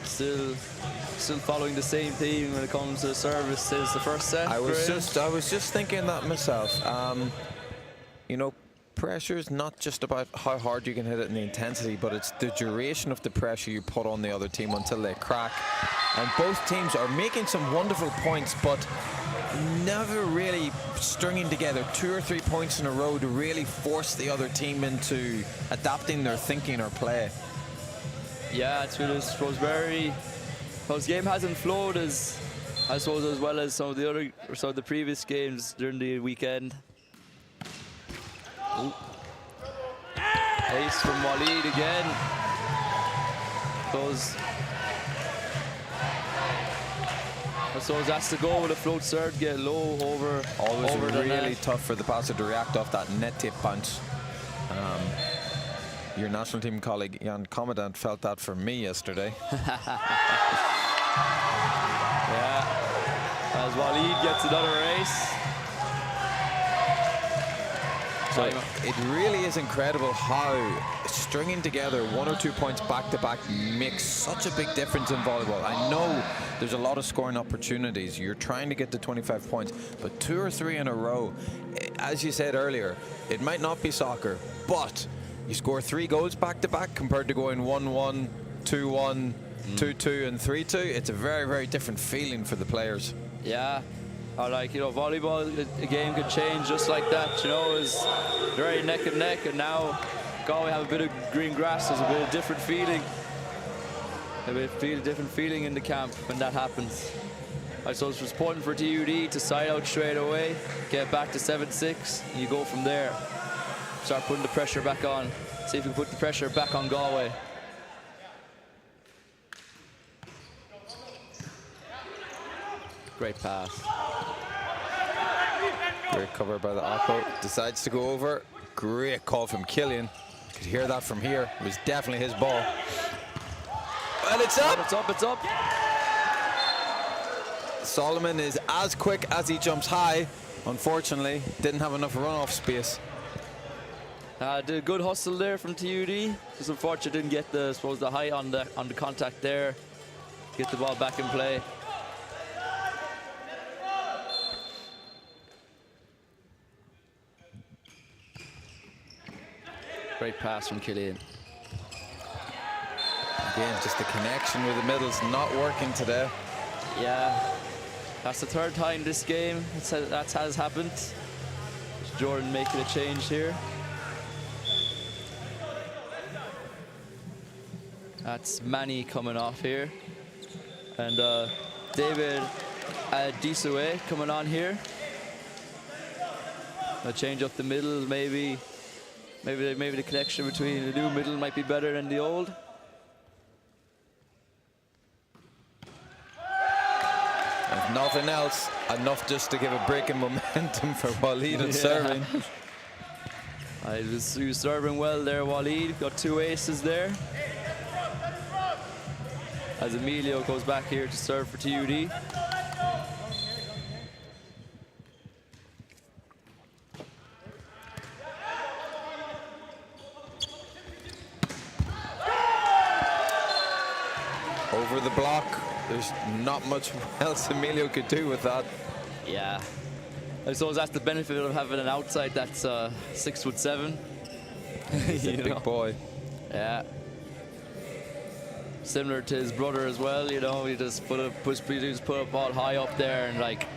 Speaker 4: Still following the same theme when it comes to service since the first set.
Speaker 3: I was just thinking that myself. You know, pressure is not just about how hard you can hit it and the intensity, but it's the duration of the pressure you put on the other team until they crack. And both teams are making some wonderful points, but never really stringing together 2 or 3 points in a row to really force the other team into adapting their thinking or play.
Speaker 4: Yeah, it's been, I suppose, the game hasn't flowed as well as some of the previous games during the weekend. Ooh. Ace from Waleed again. I suppose that's the goal with a float serve, get low over.
Speaker 3: Always
Speaker 4: over the
Speaker 3: really
Speaker 4: net.
Speaker 3: tough for the passer to react off that net tip bounce. Your national team colleague Jan Commandant felt that from me yesterday.
Speaker 4: Yeah, as Walid gets another race.
Speaker 3: So it really is incredible how stringing together 1 or 2 points back to back makes such a big difference in volleyball. I know there's a lot of scoring opportunities. You're trying to get to 25 points, but 2 or 3 in a row, as you said earlier, it might not be soccer, but you score 3 goals back to back compared to going 1-1, 2-1, 2-2 and 3-2. It's a very, very different feeling for the players.
Speaker 4: Yeah, like, you know, volleyball, a game could change just like that, you know. It's very neck and neck, and now Galway have a bit of green grass. There's a bit of different feeling. Different feeling in the camp when that happens. I suppose it was important for TUD to side out straight away, get back to 7-6, and you go from there. Start putting the pressure back on. See if we can put the pressure back on Galway. Great pass.
Speaker 3: Great cover by the Oppo. Decides to go over. Great call from Killian. Could hear that from here. It was definitely his ball. And it's up!
Speaker 4: It's up, it's up.
Speaker 3: Solomon is as quick as he jumps high. Unfortunately, didn't have enough runoff space.
Speaker 4: Did a good hustle there from TUD. Just unfortunate didn't get the, I suppose, the height on the contact there. Get the ball back in play. Great pass from Killian.
Speaker 3: Again, just the connection with the middle's not working today.
Speaker 4: Yeah, that's the 3rd time this game that has happened. Jordan making a change here. That's Manny coming off here. And David Disoué coming on here. A change up the middle, maybe the connection between the new middle might be better than the old.
Speaker 3: If nothing else, enough just to give a break in momentum for Walid and serving.
Speaker 4: He was serving well there, Walid. Got 2 aces there. As Emilio goes back here to serve for TUD.
Speaker 3: Over the block. There's not much else Emilio could do with that.
Speaker 4: Yeah. I suppose that's the benefit of having an outside that's 6'7".
Speaker 3: He's a big boy.
Speaker 4: Yeah. Similar to his brother as well, you know, he just put a ball high up there, and like,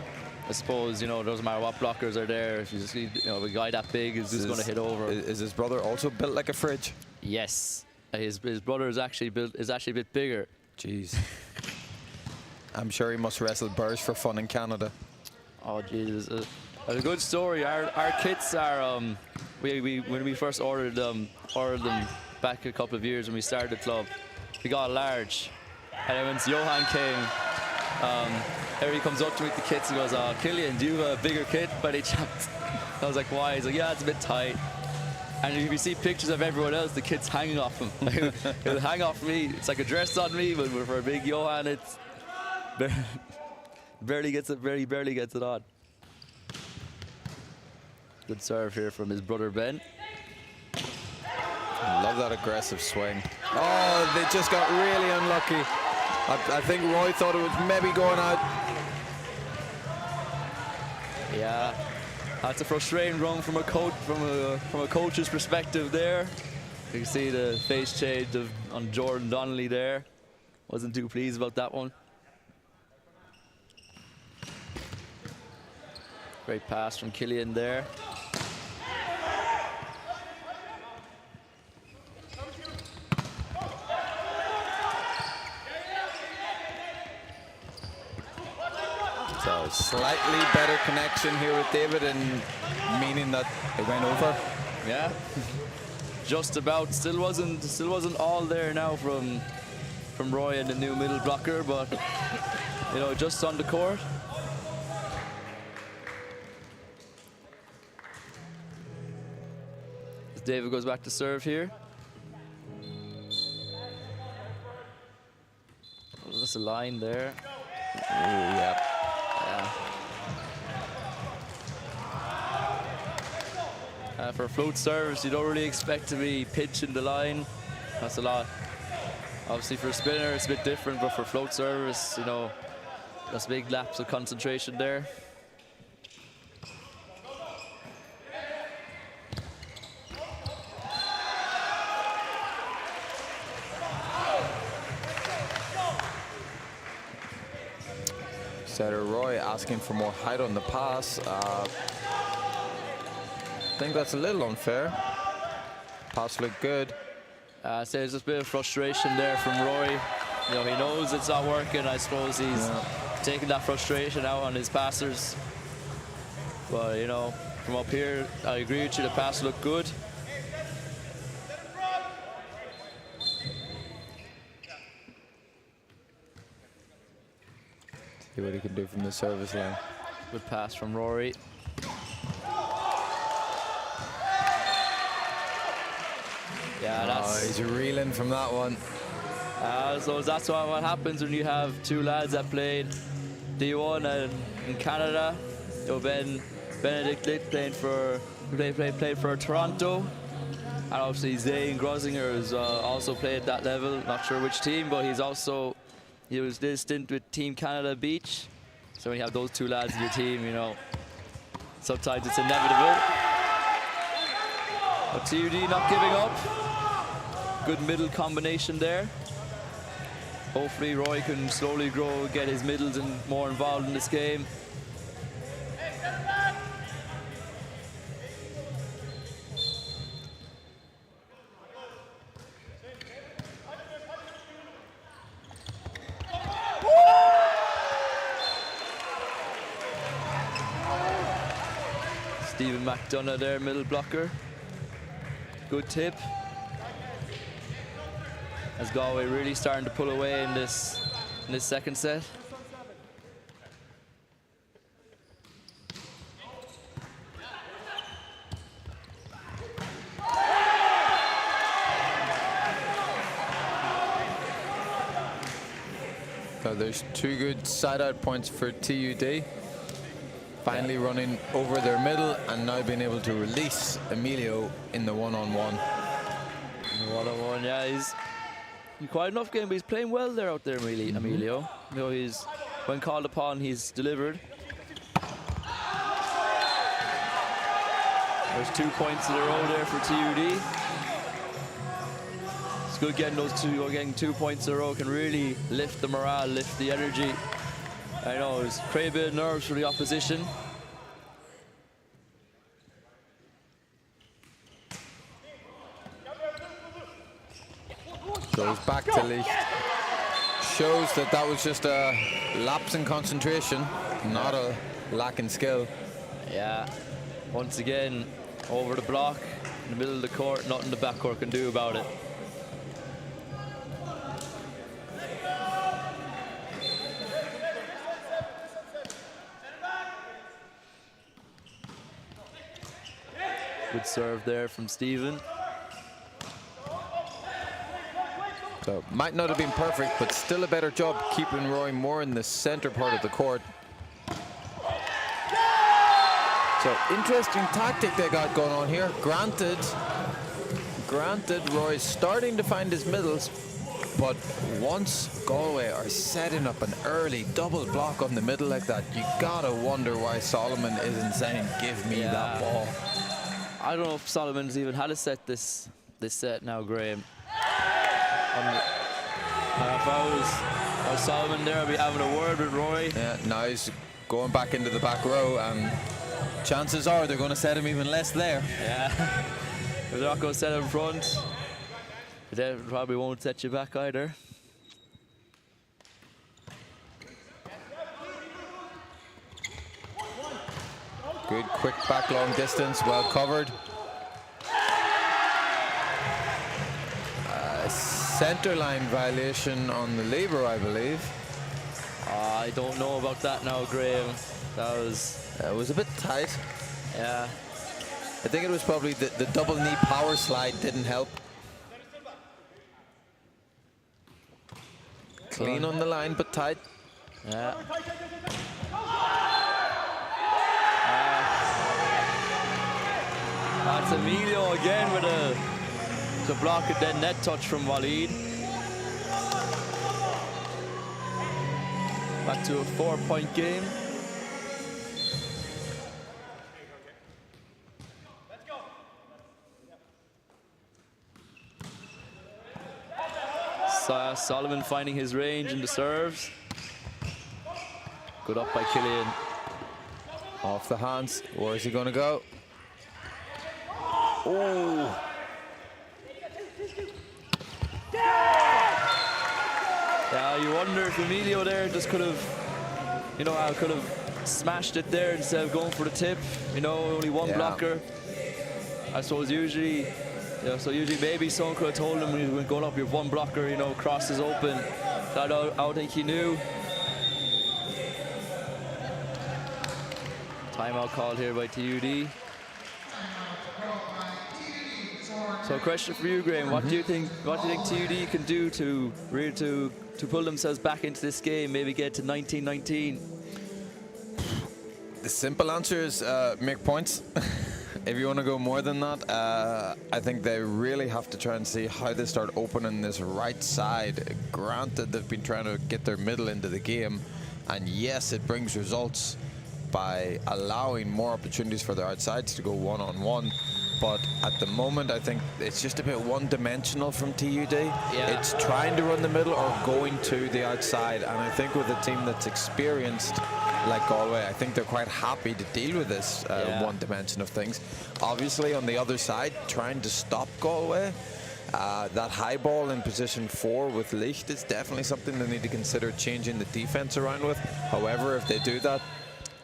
Speaker 4: I suppose, you know, it doesn't matter what blockers are there. If you just need, you know, a guy that big is just going to hit over.
Speaker 3: Is his brother also built like a fridge?
Speaker 4: Yes. His brother is actually a bit bigger.
Speaker 3: Jeez. I'm sure he must wrestle birds for fun in Canada.
Speaker 4: Oh, Jesus. A good story. Our kits are, when we first ordered them back a couple of years when we started the club, we got a large. And then once Johan came, everybody comes up to me with the kits and goes, "Oh, Killian, do you have a bigger kit by any chance?" I was like, "Why?" He's like, "Yeah, it's a bit tight." And if you see pictures of everyone else, the kit's hanging off him. It'll hang off me. It's like a dress on me, but for a big Johan, it's barely gets it on. Good serve here from his brother Ben.
Speaker 3: Love that aggressive swing. Oh, they just got really unlucky. I think Roy thought it was maybe going out.
Speaker 4: Yeah, that's a frustrating run from a coach, from a coach's perspective there. You can see the face change on Jordan Donnelly there. Wasn't too pleased about that one. Great pass from Killian there.
Speaker 3: So slightly better connection here with David, and meaning that it went over.
Speaker 4: Yeah, just about. Still wasn't all there now from Roy and the new middle blocker, but you know, just on the court. David goes back to serve here. Oh, that's a line there.
Speaker 3: Yeah.
Speaker 4: For a float service, you don't really expect to be pitching the line. That's a lot. Obviously for a spinner, it's a bit different, but for float service, you know, that's big lapse of concentration there.
Speaker 3: Setter Roy asking for more height on the pass. I think that's a little unfair. Pass looked good.
Speaker 4: So there's just a bit of frustration there from Roy. You know, he knows it's not working. I suppose he's taking that frustration out on his passers. But, you know, from up here, I agree with you, the pass looked good.
Speaker 3: See what he can do from the service line.
Speaker 4: Good pass from Rory. Yeah,
Speaker 3: he's reeling from that one.
Speaker 4: So that's what happens when you have two lads that played D1 and in Canada. You know, Benedict Litt played for Toronto, and obviously Zane Grosinger has also played at that level. Not sure which team, but he was this stint with Team Canada Beach. So when you have those two lads in your team, you know, sometimes it's inevitable. But TUD not giving up. Good middle combination there. Hopefully Roy can slowly grow, get his middles and more involved in this game. Stephen McDonough there, middle blocker. Good tip. As Galway really starting to pull away in this second set.
Speaker 3: So there's two good side-out points for TUD. Finally running over their middle and now being able to release Emilio in the one-on-one.
Speaker 4: One-on-one, yeah, he's quite enough game, but he's playing well there out there, Emilio. You know, when called upon, he's delivered. There's 2 points in a row there for TUD. It's good getting 2 points in a row can really lift the morale, lift the energy. I know, it's create a bit of nerves for the opposition.
Speaker 3: Goes back to Licht. Shows that was just a lapse in concentration, not a lack in skill.
Speaker 4: Yeah, once again, over the block, in the middle of the court, nothing the backcourt can do about it. Good serve there from Stephen.
Speaker 3: So might not have been perfect, but still a better job keeping Roy more in the center part of the court. So interesting tactic they got going on here. Granted, Roy's starting to find his middles, but once Galway are setting up an early double block on the middle like that, you gotta wonder why Solomon isn't saying, "Give me that ball."
Speaker 4: I don't know if Solomon's even had a set this set now, Graham. If I was Solomon there, I'd be having a word with Roy.
Speaker 3: Yeah, now he's going back into the back row, and chances are they're going to set him even less there.
Speaker 4: Yeah, if they're not going to set him front, they probably won't set you back either.
Speaker 3: Good quick back long distance, well covered. Center line violation on the lever, I believe.
Speaker 4: I don't know about that now, Graham. That was
Speaker 3: a bit tight.
Speaker 4: Yeah.
Speaker 3: I think it was probably the double knee power slide didn't help. Clean on the line, but tight.
Speaker 4: Yeah. That's Emilio again with a block and then net touch from Walid. Back to a 4-point game. Solomon finding his range in the serves. Good up by Killian.
Speaker 3: Off the hands. Where is he going to go? Oh.
Speaker 4: Yeah, you wonder if Emilio there just could have, you know, could have smashed it there instead of going for the tip. You know, only one blocker. I suppose usually, yeah, so usually maybe someone could have told him when he was going up, you have one blocker, you know, cross is open. I don't think he knew. Timeout called here by TUD. So, question for you, Graham. What do you think? What do you think TUD can do to pull themselves back into this game? Maybe get to 19-19.
Speaker 3: The simple answer is make points. If you want to go more than that, I think they really have to try and see how they start opening this right side. Granted, they've been trying to get their middle into the game, and yes, it brings results by allowing more opportunities for their outsides to go one-on-one. But at the moment, I think it's just a bit one-dimensional from TUD. Yeah. It's trying to run the middle or going to the outside. And I think with a team that's experienced like Galway, I think they're quite happy to deal with this one dimension of things. Obviously, on the other side, trying to stop Galway, that high ball in position 4 with Licht is definitely something they need to consider changing the defense around with. However, if they do that,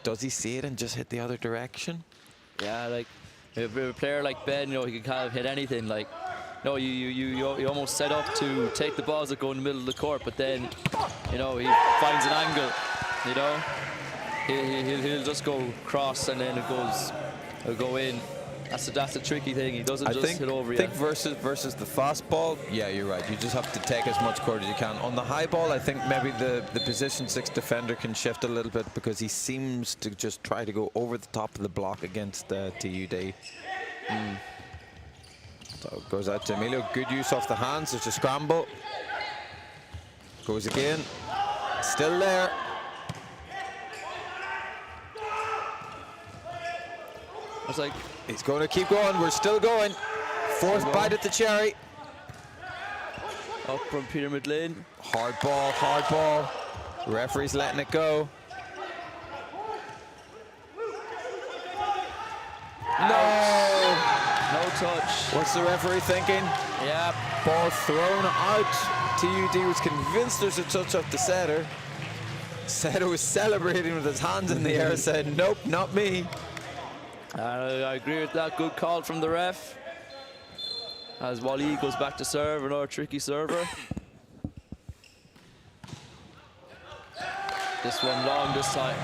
Speaker 3: does he see it and just hit the other direction?
Speaker 4: Yeah, like if a player like Ben, you know, he can kind of hit anything. Like, no, you almost set up to take the balls that go in the middle of the court, but then, you know, he finds an angle. You know, he'll just go cross and then it'll go in. That's a tricky thing. He doesn't just hit over you.
Speaker 3: I think versus the fast ball, yeah, you're right. You just have to take as much court as you can. On the high ball, I think maybe the position 6 defender can shift a little bit because he seems to just try to go over the top of the block against TUD. So it goes out to Emilio. Good use off the hands. There's a scramble. Goes again. Still there.
Speaker 4: I was like,
Speaker 3: he's going to keep going. We're still going. 4th bite at the cherry.
Speaker 4: Up from Pyramid Lane.
Speaker 3: Hard ball, hard ball. Referee's letting it go. No!
Speaker 4: No touch.
Speaker 3: What's the referee thinking?
Speaker 4: Yeah.
Speaker 3: Ball thrown out. TUD was convinced there's a touch off the setter. Setter was celebrating with his hands in the air, said, nope, not me.
Speaker 4: I agree with that. Good call from the ref. As Wally goes back to serve, another tricky server. This one long this time.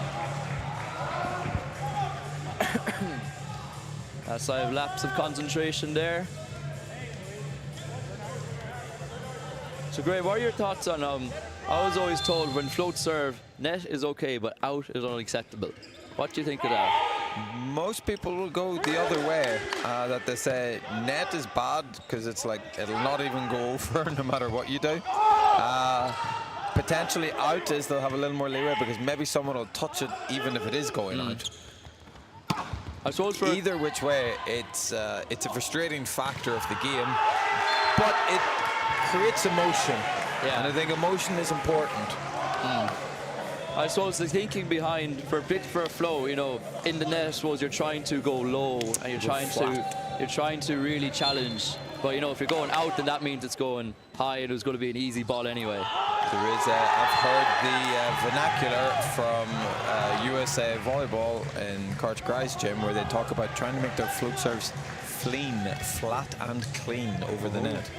Speaker 4: As I have lapse of concentration there. So Graham, what are your thoughts on, I was always told when float serve, net is okay, but out is unacceptable. What do you think of that?
Speaker 3: Most people will go the other way, that they say net is bad because it's like it'll not even go over no matter what you do. Potentially out is they'll have a little more leeway because maybe someone will touch it even if it is going out.
Speaker 4: I suppose for
Speaker 3: either which way, it's a frustrating factor of the game, but it creates emotion, and I think emotion is important.
Speaker 4: I suppose the thinking behind for a flow, you know, in the net, I suppose you're trying to go low and you're trying to really challenge. But you know, if you're going out, then that means it's going high and it's going to be an easy ball anyway.
Speaker 3: There is, I've heard the vernacular from USA Volleyball in Coach Gry's gym where they talk about trying to make their float serves flat and clean over the net.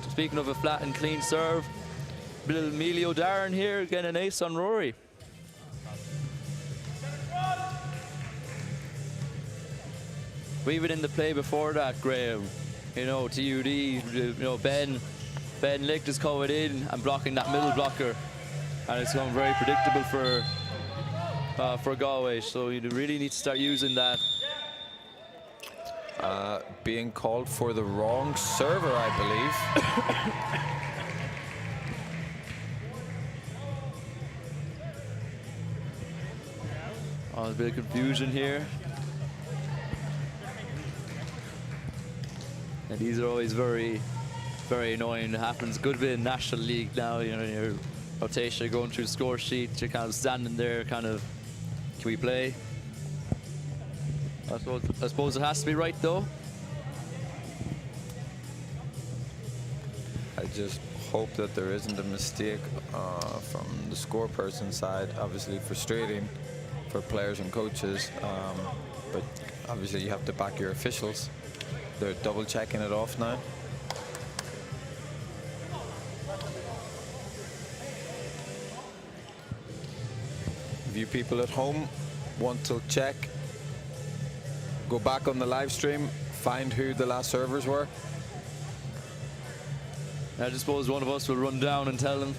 Speaker 4: Speaking of a flat and clean serve, little Emilio Darren here, getting an ace on Rory. even in the play before that, Graham, you know, TUD, you know, Ben Licht is coming in and blocking that middle blocker, and it's going very predictable for Galway. So you really need to start using that.
Speaker 3: Being called for the wrong server, I believe.
Speaker 4: Oh, there's a bit of confusion here. And these are always very, very annoying. It happens good bit in National League now, you know, your rotation, you're going through the score sheet, you're kind of standing there, kind of, can we play? I suppose it has to be right though.
Speaker 3: I just hope that there isn't a mistake from the score person side. Obviously frustrating for players and coaches, but obviously you have to back your officials. They're double checking it off now. If you people at home want to check, go back on the live stream, find who the last servers were.
Speaker 4: I just suppose one of us will run down and tell them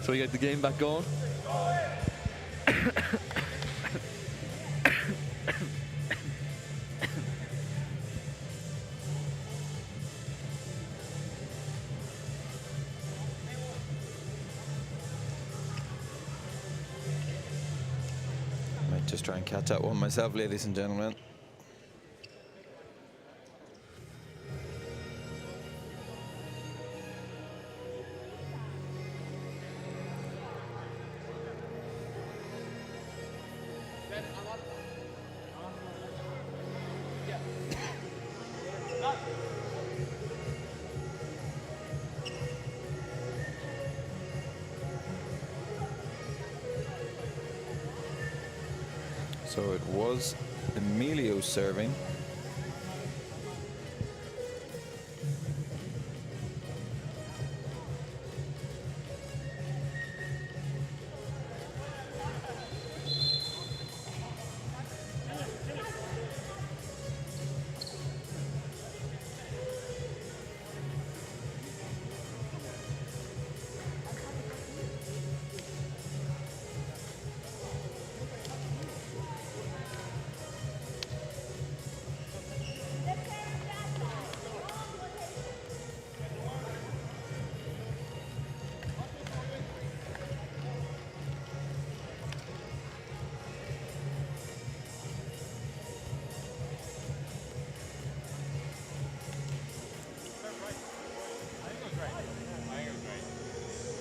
Speaker 4: so we get the game back going.
Speaker 3: Might just try and catch that one myself, ladies and gentlemen. So it was Emilio serving.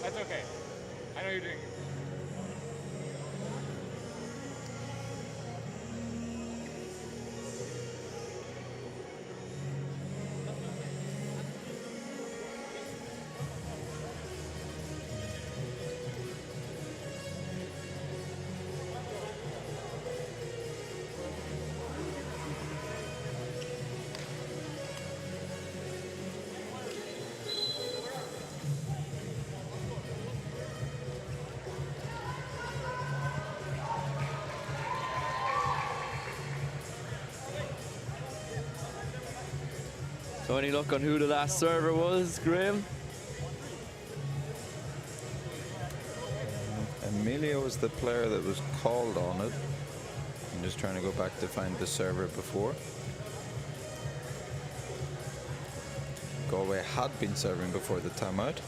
Speaker 5: That's okay. I know you're doing it.
Speaker 4: So any luck on who the last server was, Graham?
Speaker 3: Emilio was the player that was called on it. I'm just trying to go back to find the server before. Galway had been serving before the timeout.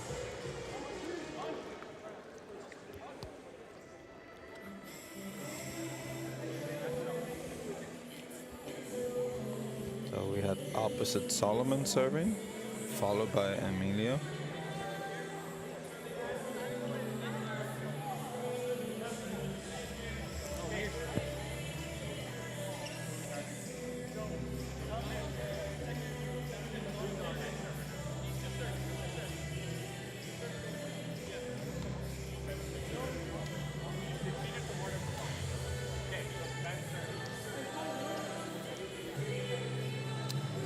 Speaker 3: So we had opposite Solomon serving, followed by Emilio.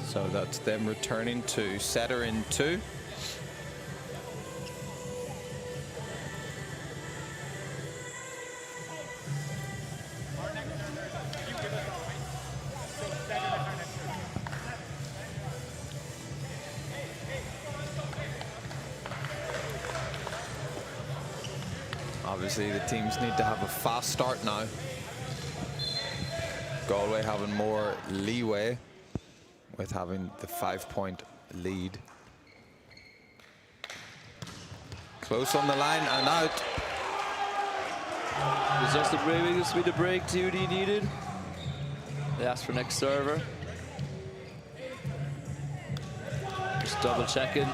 Speaker 3: So that's them returning to setter in 2. Obviously, the teams need to have a fast start now. Galway having more leeway with having the 5-point lead. Close on the line and out.
Speaker 4: It's just a break, just be the break TUD needed. They asked for next server. Just double checking.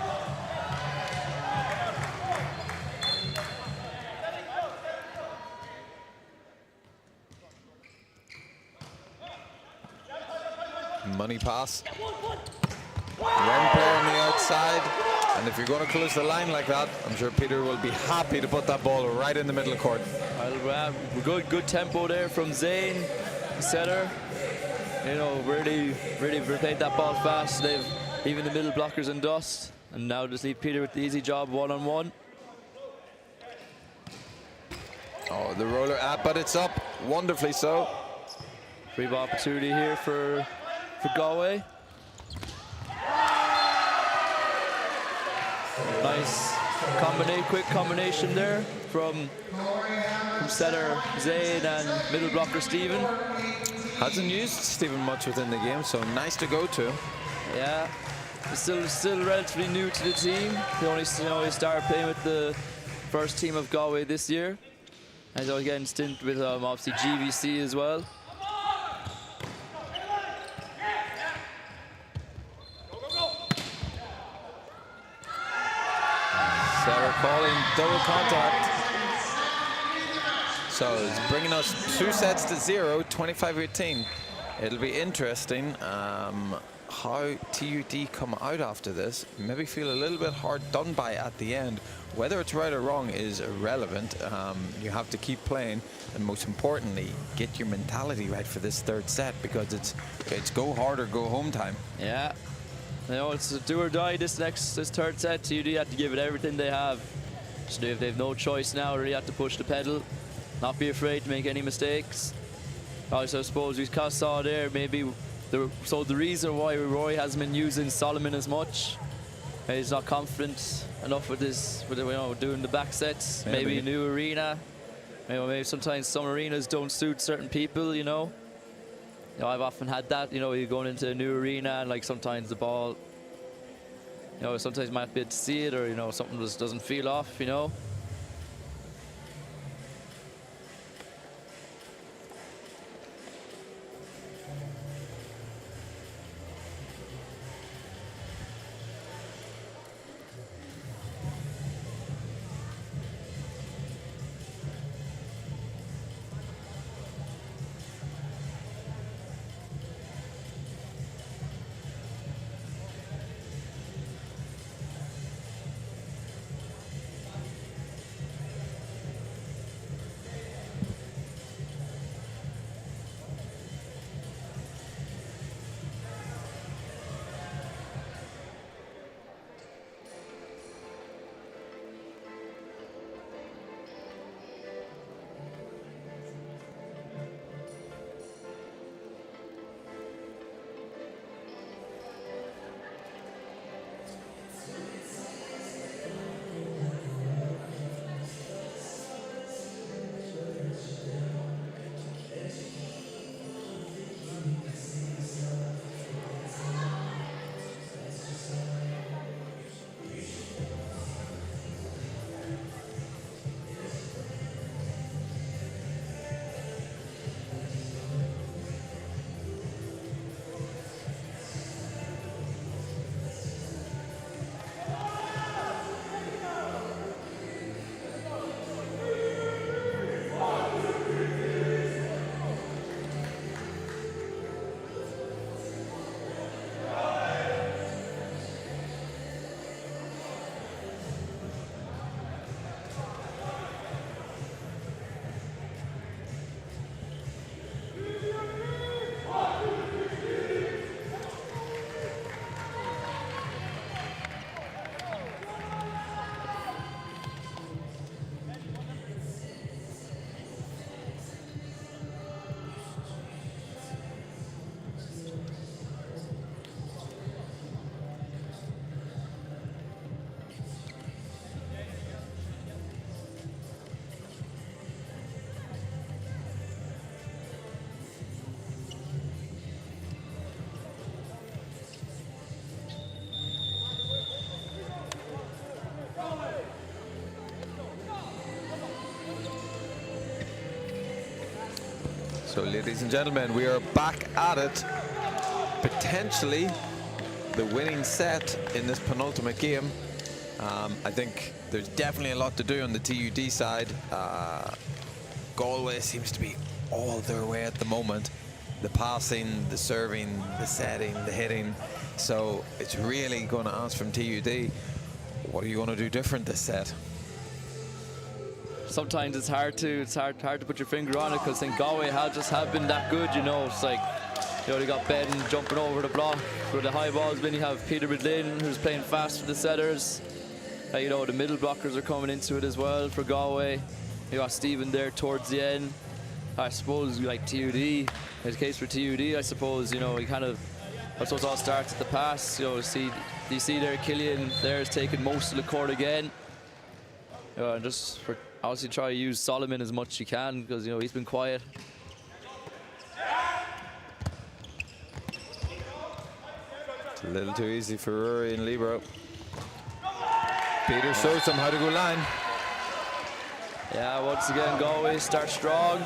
Speaker 3: Money pass. One player on the outside. And if you're going to close the line like that, I'm sure Peter will be happy to put that ball right in the middle of court.
Speaker 4: Well, good tempo there from Zane, the setter. You know, really played that ball fast. They've even the middle blockers in dust. And now just leave Peter with the easy job one-on-one.
Speaker 3: Oh, the roller, but it's up. Wonderfully so.
Speaker 4: Free ball opportunity here for Galway. Nice quick combination there from setter Zayn and middle blocker Stephen.
Speaker 3: Hasn't used Stephen much within the game, so nice to go to.
Speaker 4: Yeah, he's still relatively new to the team. He only started playing with the first team of Galway this year. And he's getting stint with obviously GVC as well.
Speaker 3: Setter calling double contact. So it's bringing us 2 sets to 0, 25-18. It'll be interesting how TUD come out after this. Maybe feel a little bit hard done by at the end. Whether it's right or wrong is irrelevant. You have to keep playing, and most importantly, get your mentality right for this third set, because it's go hard or go home time.
Speaker 4: Yeah. You know, it's a do or die this third set. TUD have to give it everything they have. So if they have no choice now, really have to push the pedal. Not be afraid to make any mistakes. Also, I suppose we saw there maybe the reason why Roy hasn't been using Solomon as much. He's not confident enough with doing the back sets. Maybe a new arena. Maybe sometimes some arenas don't suit certain people. You know, I've often had that. You know, you're going into a new arena and like sometimes the ball. You know, sometimes you might be able to see it, or something just doesn't feel off. You know.
Speaker 3: So, ladies and gentlemen, we are back at it. Potentially the winning set in this penultimate game. I think there's definitely a lot to do on the TUD side. Galway seems to be all their way at the moment. The passing, the serving, the setting, the hitting. So it's really going to ask from TUD, what are you going to do different this set?
Speaker 4: Sometimes it's hard to put your finger on it, because I think Galway have been that good, you know. It's like, you know, they got Ben jumping over the block for the high balls. Then you have Peter Midlin, who's playing fast for the setters. You know, the middle blockers are coming into it as well for Galway. You got Stephen there towards the end. I suppose like TUD, in the case for TUD, I suppose, you know, I suppose all starts at the pass. You know, you see there Killian there is taking most of the court again. And just for obviously try to use Solomon as much as you can, because, you know, he's been quiet.
Speaker 3: It's a little too easy for Rory and Libero. Peter shows them how to go line.
Speaker 4: Yeah, once again, Galway start strong.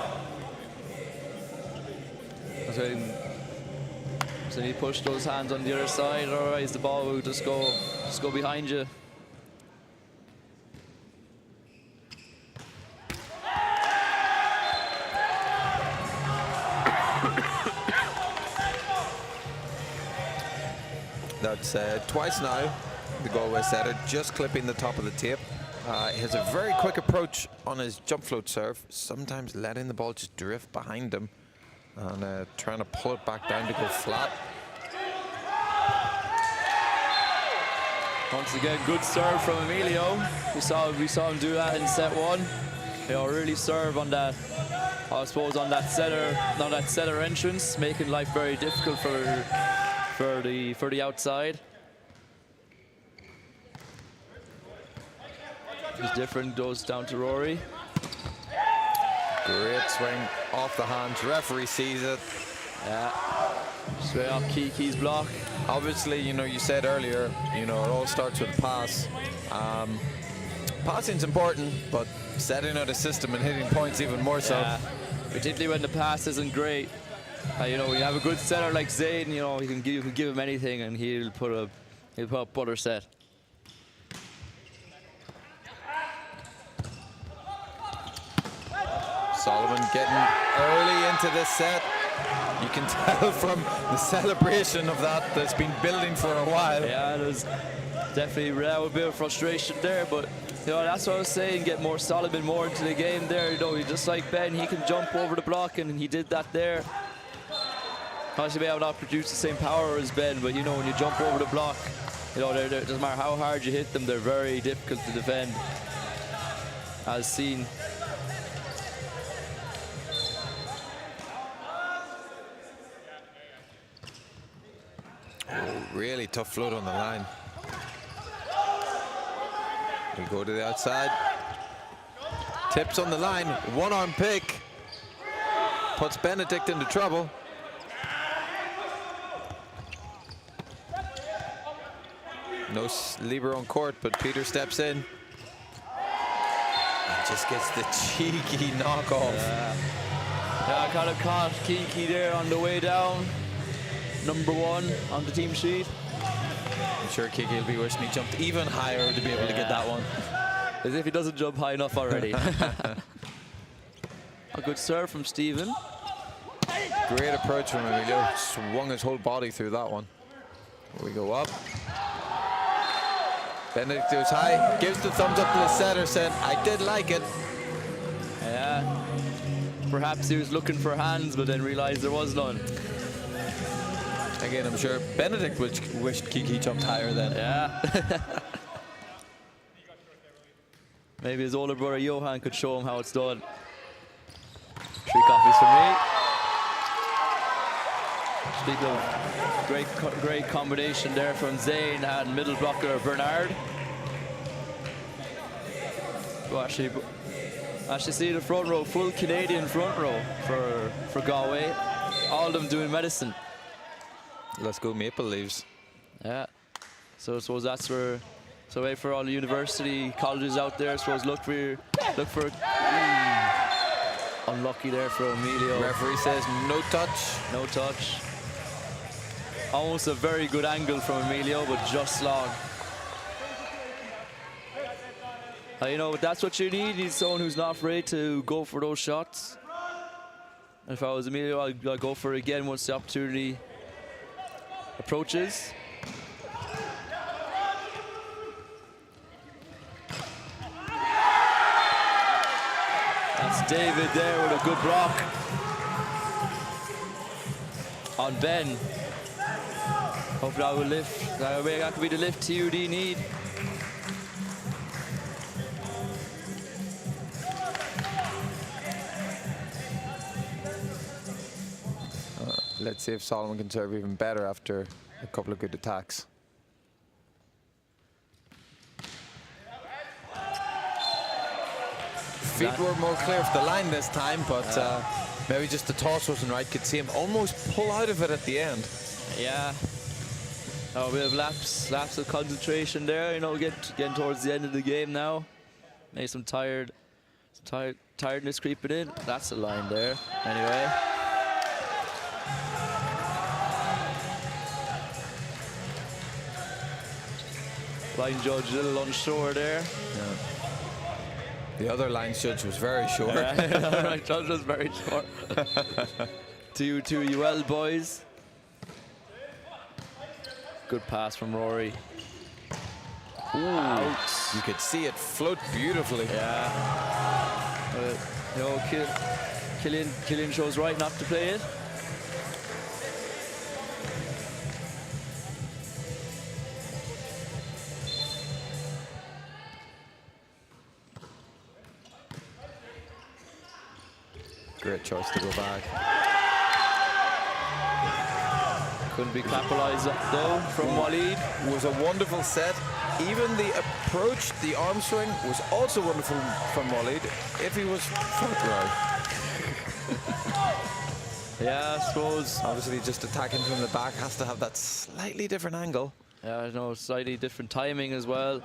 Speaker 4: So you push those hands on the other side, otherwise the ball will just go behind you.
Speaker 3: That's twice now, the Galway setter just clipping the top of the tape. He has a very quick approach on his jump float serve, sometimes letting the ball just drift behind him and trying to pull it back down to go flat.
Speaker 4: Once again, good serve from Emilio. We saw him do that in set one. You know, really serve on that, I suppose, on that setter entrance, making life very difficult for the outside. It's different, goes down to Rory.
Speaker 3: Great swing off the hands, referee sees it.
Speaker 4: Yeah, straight off Kiki's block.
Speaker 3: Obviously, you know, you said earlier, you know, it all starts with a pass. Passing's important, but setting out a system and hitting points even more so.
Speaker 4: Yeah, particularly when the pass isn't great. You know, you have a good setter like Zayn, you know, you can give him anything and he'll put up butter set.
Speaker 3: Solomon getting early into this set. You can tell from the celebration of that's been building for a while.
Speaker 4: Yeah, there's definitely a bit of frustration there, but, you know, that's what I was saying, get more Solomon more into the game there. You know, just like Ben, he can jump over the block, and he did that there. Obviously, may have not produced the same power as Ben, but, you know, when you jump over the block, you know, it doesn't matter how hard you hit them, they're very difficult to defend, as seen.
Speaker 3: Really tough float on the line. We go to the outside. Tips on the line. One-arm pick. Puts Benedict into trouble. No Libero on court, but Peter steps in. And just gets the cheeky knockoff.
Speaker 4: Yeah, kind of caught Kiki there on the way down. Number one on the team sheet.
Speaker 3: I'm sure Kiki will be wishing he jumped even higher to be able to get that one.
Speaker 4: As if he doesn't jump high enough already. A good serve from Stephen.
Speaker 3: Great approach from Emilio. Swung his whole body through that one. We go up. Benedict goes high, gives the thumbs up to the setter, said, I did like it.
Speaker 4: Yeah. Perhaps he was looking for hands, but then realized there was none.
Speaker 3: Again, I'm sure Benedict wished Kiki jumped higher then.
Speaker 4: Yeah. Maybe his older brother Johan could show him how it's done. 3 coffees for me. Speaking of great combination there from Zayn and middle blocker Bernard. Well, actually see the front row, full Canadian front row for Galway. All of them doing medicine.
Speaker 3: Let's go Maple Leaves.
Speaker 4: Yeah. So I suppose that's where. So wait for all the university colleges out there. I suppose look for. unlucky there for Emilio.
Speaker 3: Referee says no touch.
Speaker 4: No touch. Almost a very good angle from Emilio, but just long. You know, that's what you need. You need someone who's not afraid to go for those shots. And if I was Emilio, I'd go for it again once the opportunity approaches. That's David there with a good block on Ben. Hopefully that will lift. That could be the lift TUD need.
Speaker 3: Let's see if Solomon can serve even better after a couple of good attacks. Feet were more clear off the line this time, but maybe just the toss wasn't right. Could see him almost pull out of it at the end.
Speaker 4: Yeah. Oh, we have lapse of concentration there. You know, getting towards the end of the game now. Maybe some tiredness creeping in. That's the line there. Anyway. Line judge a little unsure there.
Speaker 3: Yeah. The other line judge was very short.
Speaker 4: Yeah, the line judge was very short. 2-2 UL boys. Good pass from Rory. Ooh. Out.
Speaker 3: You could see it float beautifully.
Speaker 4: Yeah. You know, Killian shows right not to play it.
Speaker 3: Great choice to go back.
Speaker 4: Couldn't be capitalized though from Waleed.
Speaker 3: Was a wonderful set. Even the approach, the arm swing, was also wonderful from Waleed if he was front row.
Speaker 4: Yeah, I suppose.
Speaker 3: Obviously, just attacking from the back has to have that slightly different angle.
Speaker 4: Yeah, you know, slightly different timing as well.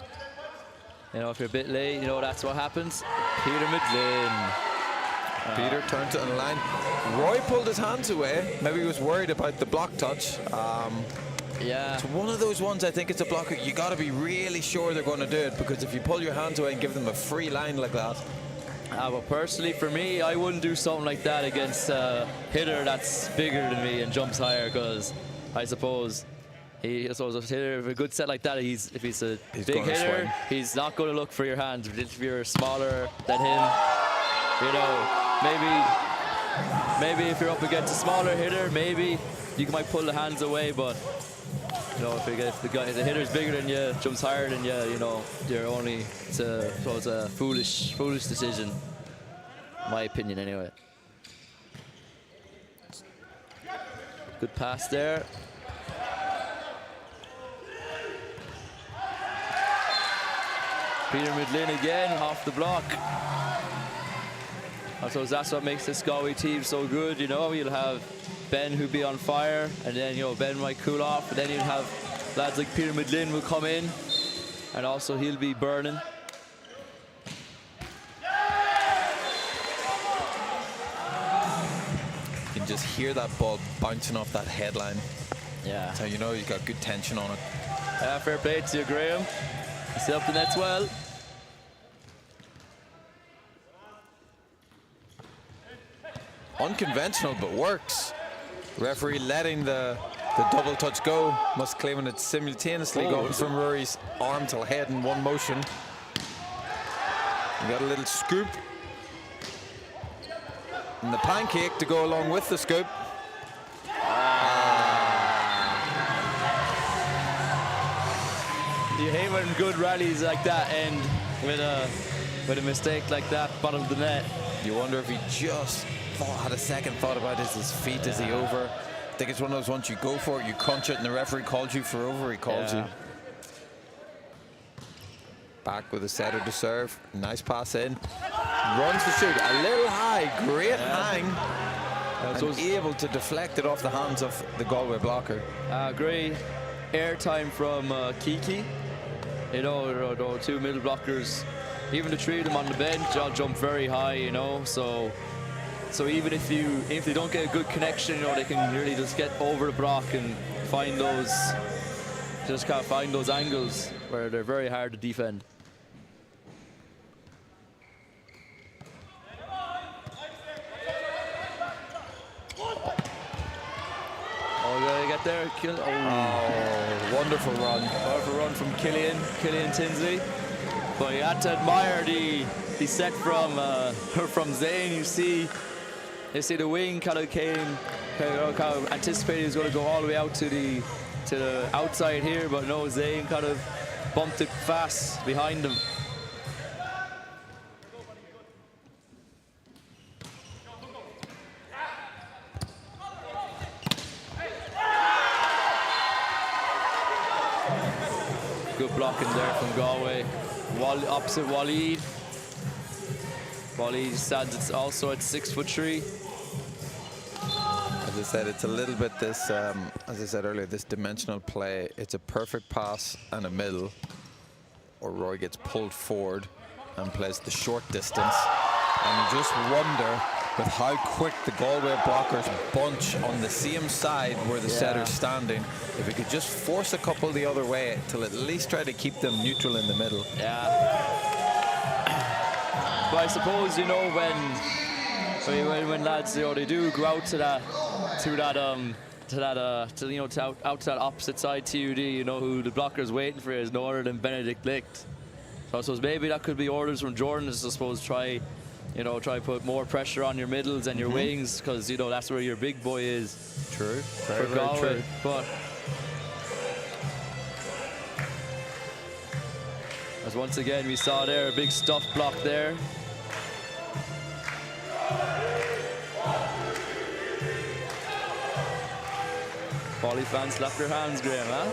Speaker 4: You know, if you're a bit late, you know, that's what happens. Peter Midlin.
Speaker 3: Peter turned to the line. Roy pulled his hands away. Maybe he was worried about the block touch.
Speaker 4: Yeah.
Speaker 3: It's one of those ones, I think it's a blocker. You got to be really sure they're going to do it, because if you pull your hands away and give them a free line like that.
Speaker 4: But personally, for me, I wouldn't do something like that against a hitter that's bigger than me and jumps higher, because I suppose a hitter with a good set like that, if he's a big hitter, he's not going to look for your hands. If you're smaller than him, you know, maybe if you're up against a smaller hitter, maybe you might pull the hands away, but you know, if the hitter's bigger than you, jumps higher than you, you know, it's a foolish decision, in my opinion anyway. Good pass there. Peter Midlin again off the block. I suppose that's what makes this Galway team so good, you know. You'll have Ben who'll be on fire, and then, you know, Ben might cool off, and then you'll have lads like Peter Midlin will come in, and also he'll be burning.
Speaker 3: You can just hear that ball bouncing off that headline.
Speaker 4: Yeah.
Speaker 3: That's how you know you got good tension on it.
Speaker 4: Yeah, fair play to you, Graham. You set up the nets well.
Speaker 3: Unconventional, but works. Referee letting the double touch go, must claim it simultaneously going from Rory's arm till head in one motion. You got a little scoop. And the pancake to go along with the scoop.
Speaker 4: You hate when good rallies like that end with a mistake like that, bottom of the net.
Speaker 3: You wonder if he just had a second thought about his feet. Is he over? I think it's one of those ones you go for it, you crunch it, and the referee calls you for over, he calls you. Back with a setter to serve. Nice pass in. Runs the shoot. A little high. Great hang. And able to deflect it off the hands of the Galway blocker.
Speaker 4: Great air time from Kiki. You know, the two middle blockers, even the three of them on the bench, all jump very high, you know, so So even if they don't get a good connection, you know, they can really just get over the block and find those, just can't find those angles where they're very hard to defend. Oh, gotta get there,
Speaker 3: Oh, wonderful run.
Speaker 4: Wonderful run from Killian Tinsley. But you had to admire the set from Zane. You see the wing kind of anticipated he was going to go all the way out to the outside here, but no, Zane kind of bumped it fast behind him. Good blocking there from Galway. Opposite Waleed. Waleed stands also at 6'3".
Speaker 3: As I said, it's a little bit this, as I said earlier, this dimensional play. It's a perfect pass and a middle, or Roy gets pulled forward and plays the short distance. And you just wonder with how quick the Galway blockers bunch on the same side where the setter's standing, if we could just force a couple the other way to at least try to keep them neutral in the middle.
Speaker 4: Yeah. But I suppose, you know, when lads, you know, they do go out out to that opposite side TUD, you know, who the blocker's waiting for is no other than Benedict Licht. So I suppose maybe that could be orders from Jordan to, I suppose, try put more pressure on your middles and your wings, because, you know, that's where your big boy is.
Speaker 3: True. Very,
Speaker 4: for
Speaker 3: very
Speaker 4: Galway.
Speaker 3: true.
Speaker 4: But as once again we saw there a big stuff block there. Volley fans slapped their hands, Graham, huh?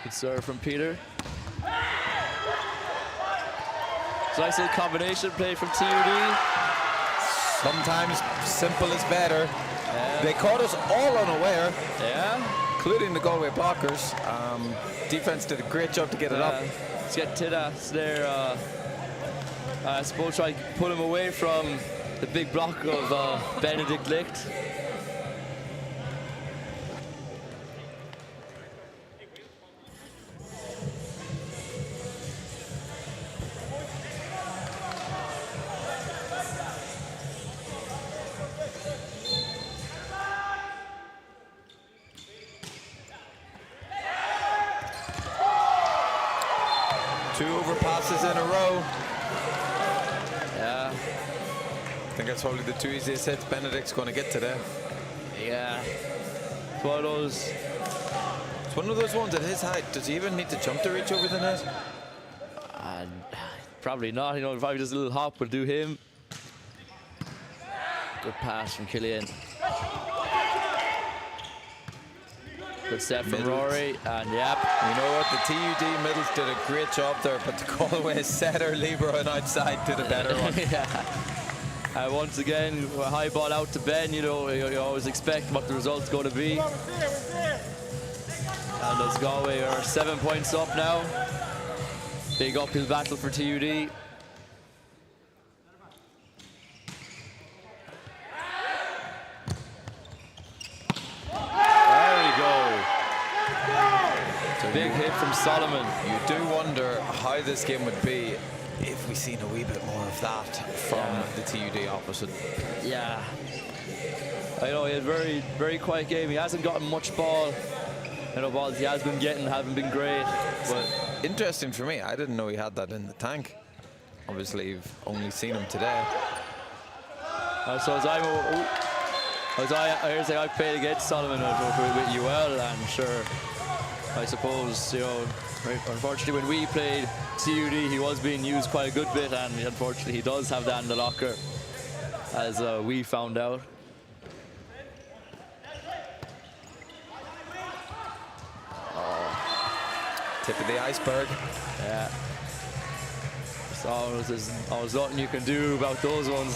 Speaker 4: Good serve from Peter. So nice little combination play from TUD.
Speaker 3: Sometimes simple is better.
Speaker 4: Yeah.
Speaker 3: They caught us all unaware,
Speaker 4: Yeah.
Speaker 3: including the Galway blockers. Defense did a great job to get it up.
Speaker 4: Let's get Tidas there. I suppose try to pull him away from the big block of Benedict Licht.
Speaker 3: Two overpasses in a row.
Speaker 4: Yeah.
Speaker 3: I think that's probably the two easiest hits Benedict's going to get today.
Speaker 4: Yeah. It's one of those.
Speaker 3: It's one of those ones at his height. Does he even need to jump to reach over the net?
Speaker 4: Probably not. You know, probably just a little hop will do him. Good pass from Killian. Good step from Rory, and yep.
Speaker 3: You know what? The TUD middles did a great job there, but the Galway setter, Libero, and outside did a better one.
Speaker 4: Yeah. Once again, a high ball out to Ben. You know, you always expect what the result's going to be. And as Galway are 7 points up now. Big uphill battle for TUD. Big hit from Solomon.
Speaker 3: You do wonder how this game would be if we seen a wee bit more of that from the TUD opposite.
Speaker 4: Yeah. I know he had very, very quiet game. He hasn't gotten much ball. You know, balls he has been getting haven't been great. But
Speaker 3: interesting for me, I didn't know he had that in the tank. Obviously, you've only seen him today.
Speaker 4: So as I played against Solomon with UL, and sure, I suppose, you know, unfortunately when we played TUD, he was being used quite a good bit, and unfortunately he does have that in the locker, as we found out.
Speaker 3: Tip of the iceberg.
Speaker 4: Yeah. There's always nothing you can do about those ones.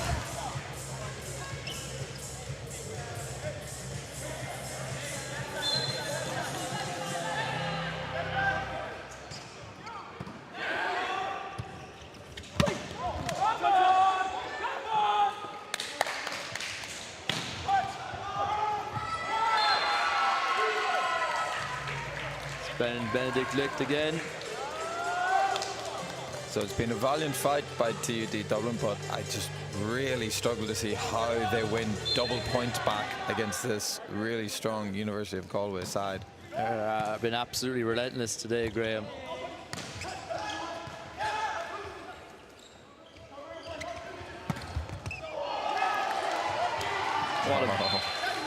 Speaker 4: Benedict licked again.
Speaker 3: So it's been a valiant fight by TUD Dublin, but I just really struggle to see how they win double points back against this really strong University of Galway side.
Speaker 4: They've been absolutely relentless today, Graham.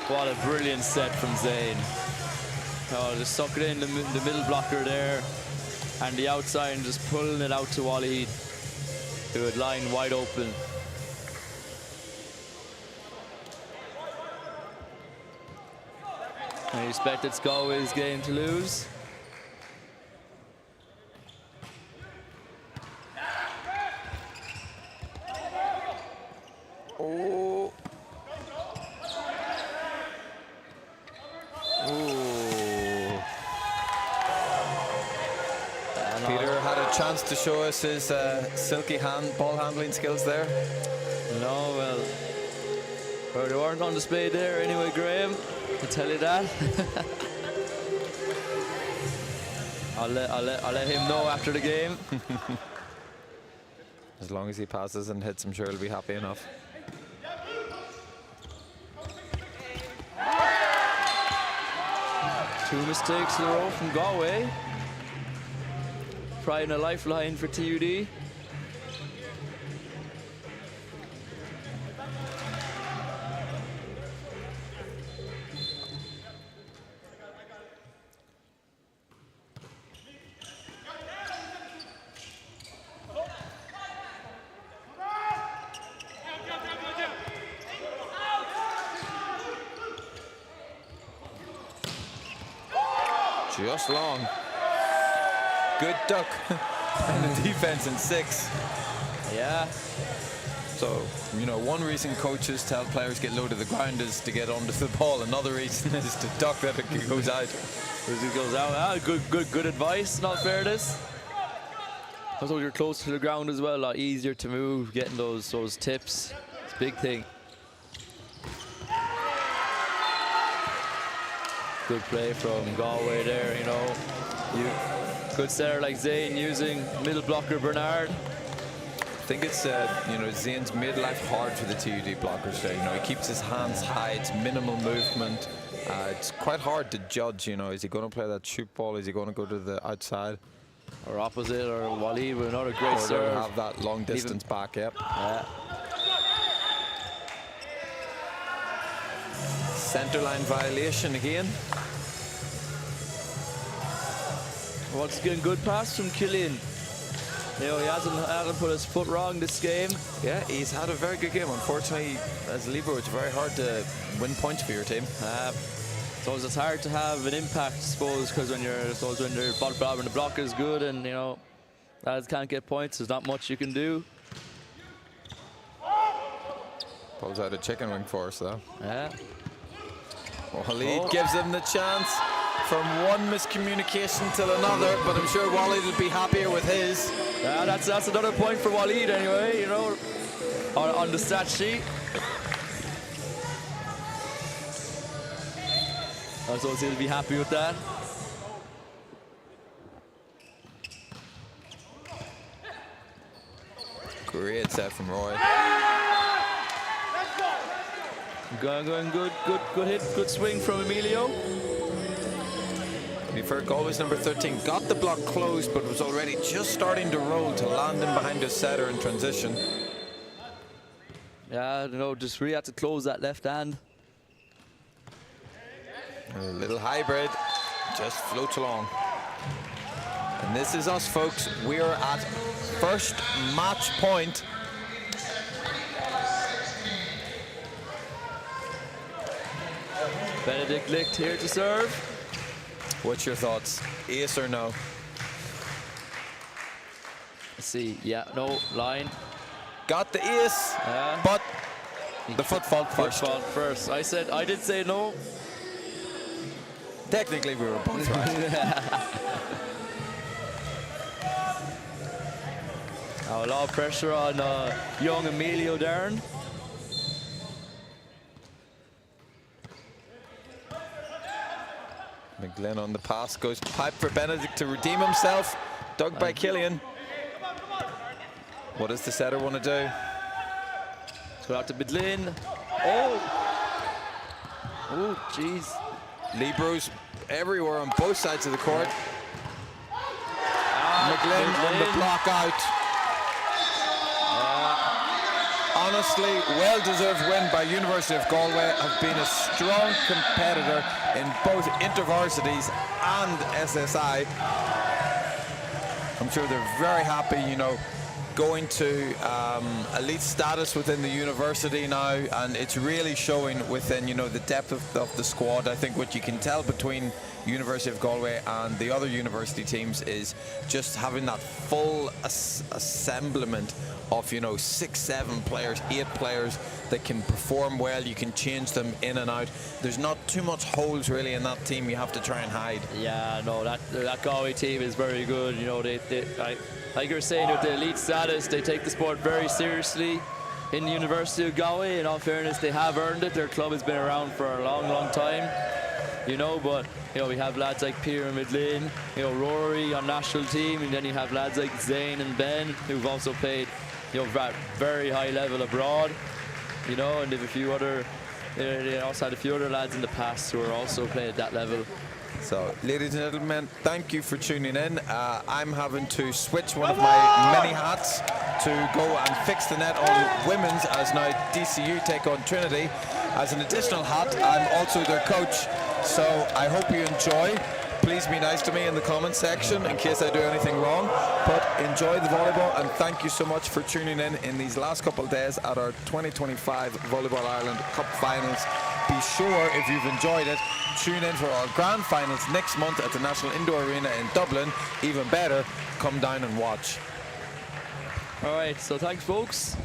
Speaker 4: What a brilliant set from Zane. Oh, just suck it in the middle blocker there, and the outside, and just pulling it out to Waleed, who had line wide open. I expect it's Galway's game to lose.
Speaker 3: Oh. Peter had a chance to show us his silky ball handling skills there.
Speaker 4: No, well, they weren't on display there anyway, Graham. I tell you that. I'll let him know after the game.
Speaker 3: As long as he passes and hits, I'm sure he'll be happy enough.
Speaker 4: Two mistakes in a row from Galway. Pride and a lifeline for TUD.
Speaker 3: Just long. Good duck. And the defense in 6.
Speaker 4: Yeah.
Speaker 3: So, you know, one reason coaches tell players get low to the ground is to get onto the ball. Another reason is to duck that it goes out.
Speaker 4: As it goes out. Ah, good advice, not fairness. Also, you're close to the ground as well, a lot easier to move, getting those tips. It's a big thing. Good play from Galway there, you know. Good setter like Zane using middle blocker Bernard.
Speaker 3: I think it's, you know, Zane's made life hard for the TUD blockers there. You know, he keeps his hands high, it's minimal movement. It's quite hard to judge, you know, is he going to play that shoot ball? Is he going to go to the outside?
Speaker 4: Or opposite, or Waleed with another great serve.
Speaker 3: Have that long distance back, yep.
Speaker 4: Yeah.
Speaker 3: Centerline violation again.
Speaker 4: Once again, good pass from Killian. You know, he hasn't put his foot wrong this game.
Speaker 3: Yeah, he's had a very good game. Unfortunately, as a libero, it's very hard to win points for your team.
Speaker 4: So it's hard to have an impact, I suppose, because when the blocker is good and, you know, lads can't get points, there's not much you can do.
Speaker 3: Pulls out a chicken wing for us, though.
Speaker 4: Yeah.
Speaker 3: Waleed gives him the chance from one miscommunication till another, but I'm sure Waleed will be happier with his.
Speaker 4: Yeah, that's another point for Waleed anyway, you know, on the stat sheet. I suppose he'll be happy with that.
Speaker 3: Great set from Roy.
Speaker 4: Going good hit, good swing from Emilio.
Speaker 3: For Galway's number 13 got the block closed, but was already just starting to roll to land in behind his setter in transition.
Speaker 4: Yeah, you know, just really had to close that left hand.
Speaker 3: A little hybrid, just floats along. And this is us, folks. We're at first match point.
Speaker 4: Benedict Licht here to serve.
Speaker 3: What's your thoughts? Ace or no?
Speaker 4: Let's see. Yeah, no, line.
Speaker 3: Got the ace, but the foot fault first.
Speaker 4: Foot fault first. I did say no.
Speaker 3: Technically, we were both right.
Speaker 4: A lot of pressure on young Emilio Darren.
Speaker 3: McGlynn on the pass, goes pipe for Benedict to redeem himself. Dug by Killian. What does the setter want to do?
Speaker 4: So out to McGlynn. Oh! Oh, jeez.
Speaker 3: Libros everywhere on both sides of the court. McGlynn on the block out. Honestly, well-deserved win by University of Galway. Have been a strong competitor in both intervarsities and SSI. I'm sure they're very happy, you know, going to elite status within the university now, and it's really showing within, you know, the depth of the squad. I think what you can tell between University of Galway and the other university teams is just having that full assemblement of, you know, 6, 7 players, 8 players that can perform well. You can change them in and out. There's not too much holes really in that team you have to try and hide.
Speaker 4: Yeah, no, that Galway team is very good. You know, like you're saying, with the elite status, they take the sport very seriously. In the University of Galway, in all fairness, they have earned it. Their club has been around for a long, long time. You know, but you know, we have lads like Peter and Midlane, you know, Rory on national team, and then you have lads like Zane and Ben who've also played, you know, at very high level abroad. You know, and they have a few other, they also had a few other lads in the past who are also playing at that level.
Speaker 3: So, ladies and gentlemen, thank you for tuning in. I'm having to switch one of my many hats to go and fix the net on women's, as now DCU take on Trinity. As an additional hat, I'm also their coach. So I hope you enjoy. Please be nice to me in the comment section in case I do anything wrong. But enjoy the volleyball, and thank you so much for tuning in these last couple of days at our 2025 Volleyball Ireland Cup Finals. Be sure, if you've enjoyed it, tune in for our grand finals next month at the National Indoor Arena in Dublin. Even better, come down and watch.
Speaker 4: All right, so thanks, folks.